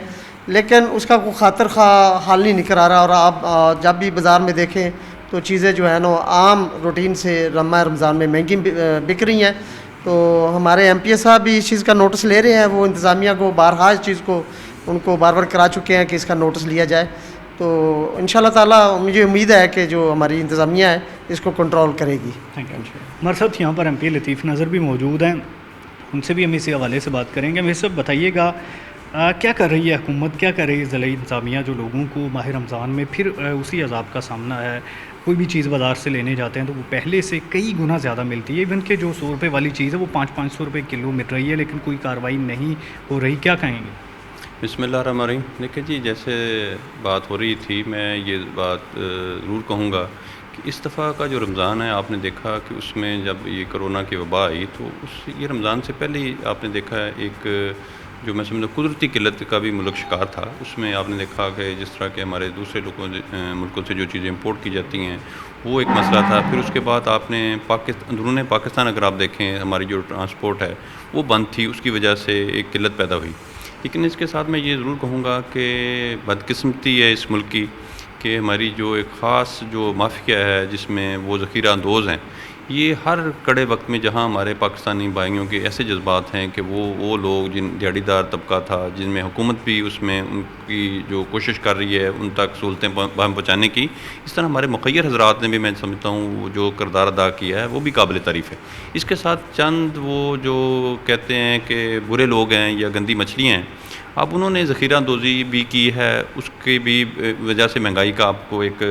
लेकिन उसका कोई खातर खा हाल नहीं निकल आ रहा। और आप जब भी बाज़ार में देखें तो चीज़ें जो है ना आम रूटीन से माह रमज़ान में महंगी बिक रही हैं। तो हमारे MPA साहब भी इस चीज़ का नोटिस ले रहे हैं, वो इंतज़ामिया को बारहा इस चीज़ को उनको बार बार करा चुके हैं कि इसका नोटिस लिया जाए। तो इंशाल्लाह ताला मुझे उम्मीद है कि जो हमारी इंतज़ामिया है इसको कंट्रोल करेगी। Thank you. हमारे साथ यहाँ पर MPA लतीफ़ नज़र भी मौजूद हैं, उनसे भी हम इसी हवाले से बात करेंगे। हमें सब बताइएगा क्या कर रही है हुकूमत, क्या कर रही है ज़िला इंतज़ामिया जो लोगों को माह रमज़ान में फिर उसी अज़ाब का सामना है। कोई भी चीज़ बाज़ार से लेने जाते हैं तो वो पहले से कई गुना ज़्यादा मिलती है। इवन के जो 100 रुपये वाली चीज़ है वो 500 रुपये किलो मिल रही है, लेकिन कोई कार्रवाई नहीं हो रही, क्या कहेंगे? बिस्मिल्लाहिर्रहमानिर्रहीम। देखिए जी, जैसे बात हो रही थी, मैं ये बात ज़रूर कहूँगा कि इस दफ़ा का जो रमज़ान है आपने देखा कि उसमें जब ये कोरोना की वबा आई तो ये रमज़ान से पहले ही आपने देखा है एक जो मैं समझता कुदरती किल्लत का भी मुल्क शिकार था। उसमें आपने देखा कि जिस तरह के हमारे दूसरे मुल्कों से जो चीज़ें इंपोर्ट की जाती हैं वो एक मसला था। फिर उसके बाद आपने अंदरूनी पाकिस्तान अगर आप देखें, हमारी जो ट्रांसपोर्ट है वो बंद थी, उसकी वजह से एक किल्लत पैदा हुई। लेकिन इसके साथ मैं ये ज़रूर कहूँगा कि बदकिस्मती है इस मुल्क की कि हमारी जो एक ख़ास जो माफिया है जिसमें वो ज़ख़ीरा अंदोज़ हैं, ये हर कड़े वक्त में जहाँ हमारे पाकिस्तानी भाइयों के ऐसे जज्बात हैं कि वो लोग जिन दिहाड़ीदार तबका था, जिनमें हुकूमत भी उसमें उनकी जो कोशिश कर रही है उन तक सहूलतें पहुँचाने की, इस तरह हमारे मुखय्यर हजरात ने भी मैं समझता हूँ जो किरदार अदा किया है वो भी काबिल तारीफ़ है। इसके साथ चंद वो जो कहते हैं कि बुरे लोग हैं या गंदी मछलियाँ हैं, अब उन्होंने ज़ख़ीरा अंदोज़ी भी की है, उसके भी वजह से महंगाई का आपको एक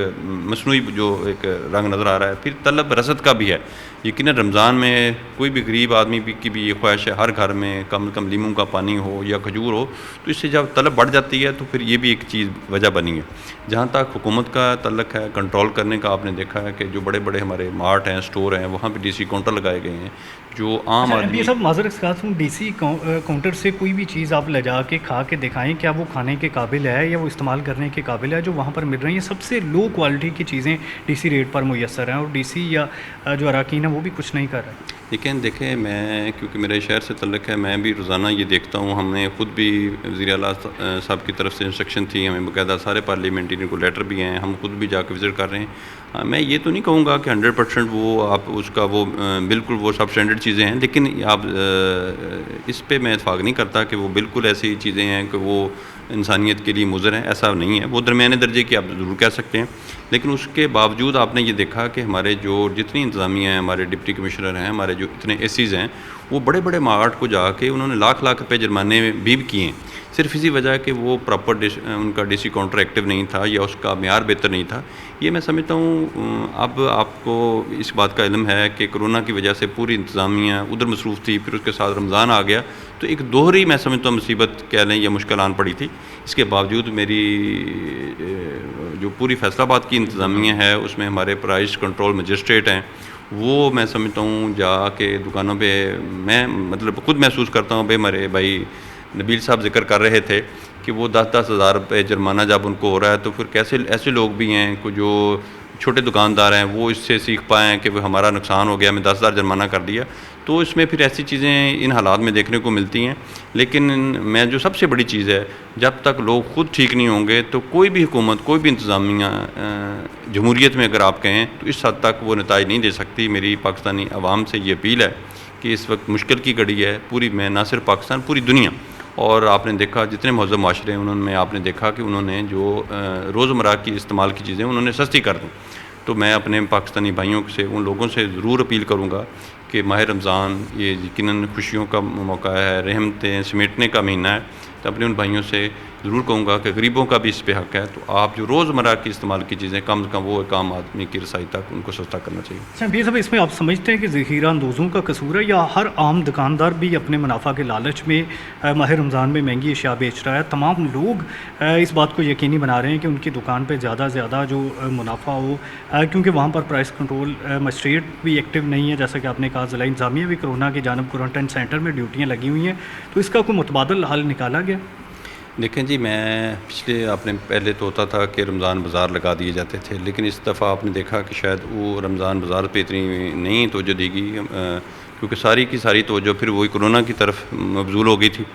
मसनूई जो एक रंग नज़र आ रहा है। फिर तलब रसद का भी है। यकीनन रमज़ान में कोई भी गरीब आदमी की भी ये ख्वाहिश है हर घर में कम से कम लीमू का पानी हो या खजूर हो, तो इससे जब तलब बढ़ जाती है तो फिर ये भी एक चीज़ वजह बनी है। जहाँ तक हुकूमत का तल्लक है, कंट्रोल करने का आपने देखा है कि जो बड़े बड़े हमारे मार्ट हैं, स्टोर हैं, वहाँ पे DC काउंटर लगाए गए हैं जो आम आदमी। ये सब माजरत के साथ DC काउंटर से कोई भी चीज़ आप ले जा के खा के दिखाएं, क्या वो खाने के काबिल है या वो इस्तेमाल करने के काबिल है? जो वहाँ पर मिल रही हैं सबसे लो क्वालिटी की चीज़ें DC रेट पर मुयसर हैं, और DC या जो अरकान है वो भी कुछ नहीं कर रहे। लेकिन देखें, मैं क्योंकि मेरे शहर से तल्लक है, मैं भी रोज़ाना ये देखता हूँ। हमने ख़ुद भी वज़ीर आला साहब की तरफ से इंस्ट्रक्शन थी, हमें बाकायदा सारे पार्लियामेंटेरियन को लेटर भी हैं, हम खुद भी जाकर विज़िट कर रहे हैं। मैं ये तो नहीं कहूँगा कि 100% वो आप उसका वो बिल्कुल वो सब स्टैंडर्ड चीज़ें हैं, लेकिन आप इस पे मैं इत्फाक़ नहीं करता कि वो बिल्कुल ऐसी चीज़ें हैं कि वो इंसानियत के लिए मुज़र हैं, ऐसा नहीं है। वो दरमियाने दर्जे की आप ज़रूर कह सकते हैं, लेकिन उसके बावजूद आपने ये देखा कि हमारे जो जितनी इंतज़ामिया हैं, हमारे डिप्टी कमिश्नर हैं, हमारे जो इतने एसीज़ हैं, वो बड़े बड़े मार्ट को जाके उन्होंने लाख लाख रुपए जुर्माने भी किए हैं, सिर्फ इसी वजह कि वो प्रॉपर उनका DC काउंटर एक्टिव नहीं था या उसका म्यार बेहतर नहीं था। ये मैं समझता हूँ अब आपको इस बात का इल्म है कि कोरोना की वजह से पूरी इंतज़ामिया उधर मसरूफ़ थी, फिर उसके साथ रमज़ान आ गया, तो एक दोहरी मैं समझता हूँ मुसीबत कह लें या मुश्किल आन पड़ी थी। इसके बावजूद मेरी जो पूरी फैसलाबाद की इंतज़ामिया है उसमें हमारे प्राइस कंट्रोल मजिस्ट्रेट हैं, वो मैं समझता हूँ जाके दुकानों पे मैं मतलब खुद महसूस करता हूँ। भाई हमारे भाई नबील साहब जिक्र कर रहे थे कि वो 10-10 हज़ार रुपये जुर्माना जब उनको हो रहा है, तो फिर कैसे ऐसे लोग भी हैं को जो छोटे दुकानदार हैं वो इससे सीख पाएँ कि वो हमारा नुकसान हो गया, हमें 10,000 जुर्माना कर दिया। तो इसमें फिर ऐसी चीज़ें इन हालात में देखने को मिलती हैं। लेकिन मैं जो सबसे बड़ी चीज़ है, जब तक लोग खुद ठीक नहीं होंगे तो कोई भी हुकूमत, कोई भी इंतज़ामिया जमहूरियत में अगर आप कहें तो इस हद तक वो नताइज नहीं दे सकती। मेरी पाकिस्तानी अवाम से ये अपील है कि इस वक्त मुश्किल की घड़ी है पूरी में, ना सिर्फ पाकिस्तान, पूरी दुनिया। और आपने देखा जितने महज़ब माशरे हैं उन्होंने आपने देखा कि उन्होंने जो रोज़मर्रा की इस्तेमाल की चीज़ें उन्होंने सस्ती कर दी। तो मैं अपने पाकिस्तानी भाइयों से, उन लोगों से ज़रूर अपील करूँगा कि माह रमज़ान ये यकीनन खुशियों का मौका है, रहमतें समेटने का महीना है। तो अपने उन भाइयों से ज़रूर कहूँगा कि गरीबों का भी इस पे हक़ है, तो आप जो रोज़मर्रा की इस्तेमाल की चीज़ें कम से कम वो एक आम आदमी की रसाई तक उनको सस्ता करना चाहिए। अच्छा भी साहब, इसमें आप समझते हैं कि ज़ख़ीरा अंदोज़ों का कसूर है या हर आम दुकानदार भी अपने मुनाफा के लालच में माह रमज़ान में महंगी अशिया बेच रहा है? तमाम लोग इस बात को यकीनी बना रहे हैं कि उनकी दुकान पर ज़्यादा से ज़्यादा जो मुनाफा हो, क्योंकि वहाँ पर प्राइस कंट्रोल मजिस्ट्रेट भी एक्टिव नहीं है। जैसा कि आपने कहा, ज़िला इंतज़ामिया भी कोरोना की जानब क्वारंटाइन सेंटर में ड्यूटियाँ लगी हुई हैं, तो इसका कोई मुतबादल हल निकाला गया? देखें जी, मैं पिछले आपने पहले तो होता था कि रमज़ान बाज़ार लगा दिए जाते थे, लेकिन इस दफ़ा आपने देखा कि शायद वो रमज़ान बाज़ार पे इतनी नहीं तवज्जो दी गई, क्योंकि सारी की सारी तवज्जो फिर वही कोरोना की तरफ मबज़ूल हो गई थी।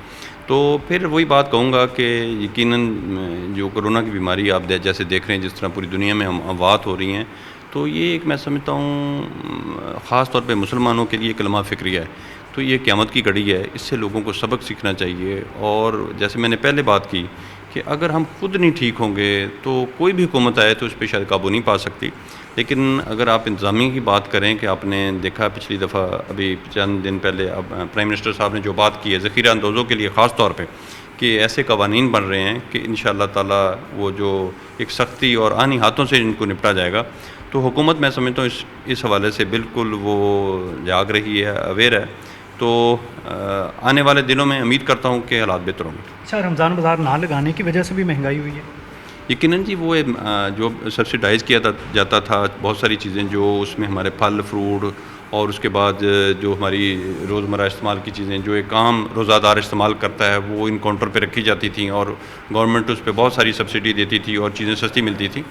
तो फिर वही बात कहूँगा कि यकीनन जो कोरोना की बीमारी आप जैसे देख रहे हैं, जिस तरह पूरी दुनिया में अमवात हो रही हैं, तो ये एक मैं समझता हूँ ख़ास तौर पे मुसलमानों के लिए कलमा फ़िक्रिया है। तो ये क़यामत की घड़ी है, इससे लोगों को सबक सीखना चाहिए। और जैसे मैंने पहले बात की कि अगर हम खुद नहीं ठीक होंगे तो कोई भी हुकूमत आए तो उस पर शायद काबू नहीं पा सकती। लेकिन अगर आप इंतज़ामिया की बात करें कि आपने देखा पिछली दफ़ा अभी चंद दिन पहले अब प्राइम मिनिस्टर साहब ने जो बात की है ज़ख़ीरा अंदोज़ों के लिए ख़ास तौर पे कि ऐसे कवानीन बन रहे हैं कि इंशाअल्लाह ताला वो जो एक सख्ती और आनी हाथों से इनको निपटा जाएगा। तो हुकूमत मैं समझता हूँ इस हवाले से बिल्कुल वो जाग रही है, अवेयर है। तो आने वाले दिनों में उम्मीद करता हूँ कि हालात बेहतर होंगे। अच्छा, रमज़ान बाज़ार ना लगाने की वजह से भी महंगाई हुई है? यकीनन जी, वो जो सब्सिडाइज़ किया जाता था बहुत सारी चीज़ें, जो उसमें हमारे फल फ्रूट और उसके बाद जो हमारी रोज़मर्रा इस्तेमाल की चीज़ें जो एक आम रोज़ादार इस्तेमाल करता है वो इन काउंटर पे रखी जाती थी और गवर्नमेंट उस पर बहुत सारी सब्सिडी देती थी और चीज़ें सस्ती मिलती थी।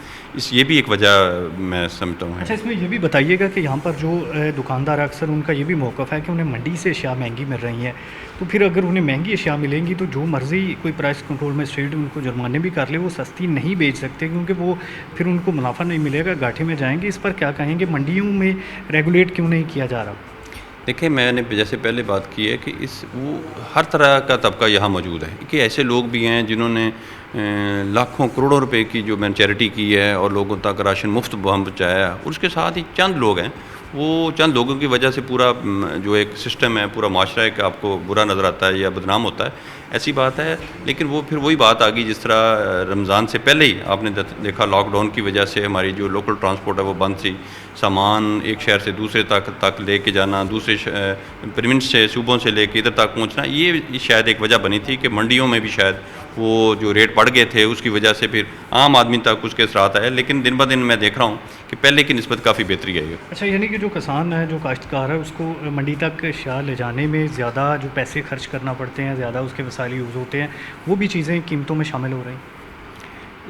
ये भी एक वजह मैं समझता हूँ। अच्छा, इसमें ये भी बताइएगा कि यहाँ पर जो दुकानदार अक्सर उनका ये भी मौक़िफ़ है कि उन्हें मंडी से अशिया महंगी मिल रही हैं, तो फिर अगर उन्हें महंगी अशिया मिलेंगी तो जो मर्ज़ी कोई प्राइस कंट्रोल मजिस्ट्रेट उनको जुर्माने भी कर ले, वो सस्ती नहीं बेच सकते क्योंकि वो फिर उनको मुनाफा नहीं मिलेगा, घाटे में जाएंगे। इस पर क्या कहेंगे, मंडियों में रेगुलेट क्यों नहीं किया जा रहा? देखिए, मैंने जैसे पहले बात की है कि वो हर तरह का तबका यहाँ मौजूद है कि ऐसे लोग भी हैं जिन्होंने लाखों करोड़ों रुपए की जो मैंने चैरिटी की है और लोगों तक राशन मुफ्त पहुँचाया है, और उसके साथ ही चंद लोग हैं, वो चंद लोगों की वजह से पूरा जो एक सिस्टम है, पूरा माशरा है कि आपको बुरा नज़र आता है या बदनाम होता है, ऐसी बात है। लेकिन वो फिर वही बात आ गई जिस तरह रमज़ान से पहले ही आपने देखा लॉकडाउन की वजह से हमारी जो लोकल ट्रांसपोर्ट है वो बंद थी। सामान एक शहर से दूसरे तक लेके जाना, दूसरे प्रोविंस से, सूबों से लेके इधर तक पहुंचना, ये शायद एक वजह बनी थी कि मंडियों में भी शायद वो जो रेट बढ़ गए थे उसकी वजह से फिर आम आदमी तक उसके असरात आए। लेकिन दिन ब दिन मैं देख रहा हूँ कि पहले की निस्बत काफ़ी बेहतरी आई है। अच्छा, यानी कि जो किसान है, जो काश्तकार है, उसको मंडी तक अशिया ले जाने में ज़्यादा जो पैसे खर्च करना पड़ते हैं, ज़्यादा उसके वसाइल यूज़ होते हैं, वो भी चीज़ें कीमतों में शामिल हो रही हैं।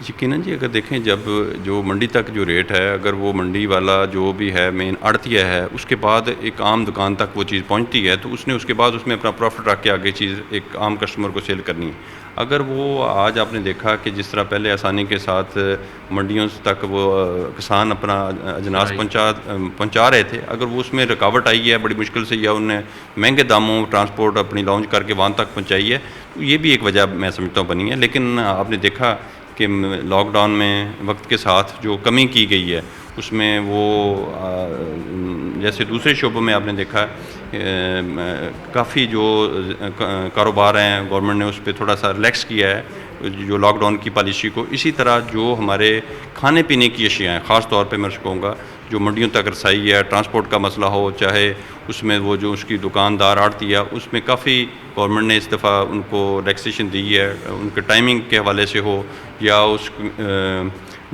यकीनन जी, अगर देखें जब जो मंडी तक जो रेट है, अगर वो मंडी वाला जो भी है मेन आड़तिया है, उसके बाद एक आम दुकान तक वो चीज़ पहुंचती है तो उसने उसके बाद उसमें अपना प्रॉफिट रख के आगे चीज़ एक आम कस्टमर को सेल करनी है। अगर वो आज आपने देखा कि जिस तरह पहले आसानी के साथ मंडियों तक वो किसान अपना अजनास पहुंचा रहे थे, अगर वो उसमें रुकावट आई है बड़ी मुश्किल से, या उनने महंगे दामों ट्रांसपोर्ट अपनी लॉन्च करके वहाँ तक पहुँचाई है, तो ये भी एक वजह मैं समझता हूँ बनी है। लेकिन आपने देखा कि लॉकडाउन में वक्त के साथ जो कमी की गई है उसमें वो जैसे दूसरे शोबों में आपने देखा काफ़ी जो कारोबार हैं गवर्नमेंट ने उस पर थोड़ा सा रिलैक्स किया है जो लॉकडाउन की पॉलिसी को। इसी तरह जो हमारे खाने पीने की अशिया हैं, ख़ास तौर पे मैं कहूँगा जो मंडियों तक रसाई है, ट्रांसपोर्ट का मसला हो, चाहे उसमें वो जो उसकी दुकानदार आड़ती है, उसमें काफ़ी गवर्नमेंट ने इस दफ़ा उनको रिलैक्सेशन दी है, उनके टाइमिंग के हवाले से हो या उस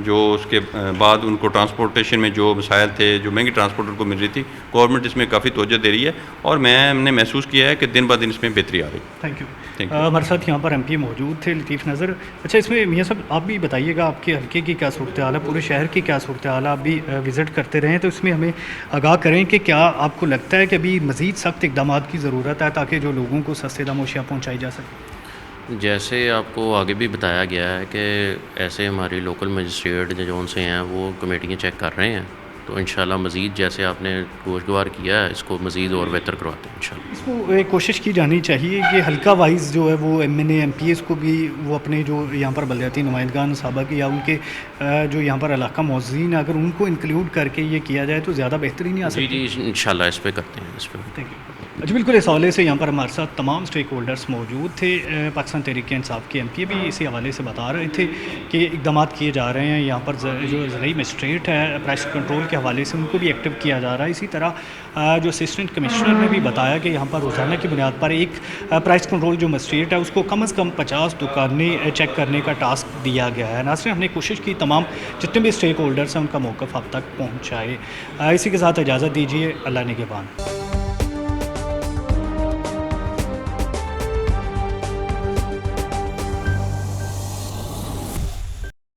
जो उसके बाद उनको ट्रांसपोर्टेशन में जो मसाइल थे, जो महंगी ट्रांसपोर्टर को मिल रही थी, गवर्नमेंट इसमें काफ़ी तवज्जो दे रही है और मैंने महसूस किया है कि दिन ब दिन इसमें बेहतरी आ रही है। Thank you. हमारे साथ यहाँ पर MP मौजूद थे, लतीफ़ नज़र। अच्छा, इसमें मियाँ साहब आप भी बताइएगा, आपके हल्के की क्या सूरत हाल है, पूरे शहर की क्या सूरत हाल है, आप भी विज़िट करते रहें, तो इसमें हमें आगाह करें कि क्या आपको लगता है कि अभी मज़ीद सख्त इक़दाम की ज़रूरत है ताकि जो लोगों को सस्ते दामों अशिया पहुँचाई जा सके? जैसे आपको आगे भी बताया गया है कि ऐसे हमारी लोकल मजिस्ट्रेट जो उनसे हैं वो कमेटियाँ चेक कर रहे हैं, तो इंशाल्लाह मज़ीद जैसे आपने गोशगवार किया है इसको मज़ीद और बेहतर करवाते हैं इंशाल्लाह। इसको एक कोशिश की जानी चाहिए कि हल्का वाइज जो है वो MNA MPs को भी वो अपने जो यहाँ पर बलदियाती नुमाइंदगान साहबा की या उनके जो यहाँ पर इलाका मौज़ीन अगर उनको इंक्लूड करके ये किया जाए तो ज़्यादा बेहतरी नहीं आ सकती? जी इंशाल्लाह इस पर करते हैं, इस पर। Thank you. जी बिल्कुल, इस हवाले से यहाँ पर हमारे साथ तमाम स्टेक होल्डर्स मौजूद थे। पाकिस्तान तहरीक इंसाफ के MP भी इसी हवाले से बता रहे थे कि इक़दाम किए जा रहे हैं। यहाँ पर जो ज़िला मजिस्ट्रेट है प्राइस कंट्रोल के हवाले से उनको भी एक्टिव किया जा रहा है। इसी तरह जो असिस्टेंट कमिश्नर ने भी बताया कि यहाँ पर रोज़ाना की बुनियाद पर एक प्राइस कंट्रोल जो मजिस्ट्रेट है उसको कम से कम 50 दुकानें चेक करने का टास्क दिया गया है। नाज़रीन, हमने कोशिश की तमाम जितने भी स्टेक होल्डर्स हैं उनका मौक़िफ़ आप तक पहुँचाए। इसी के साथ इजाज़त दीजिए, अल्लाह निगहबान।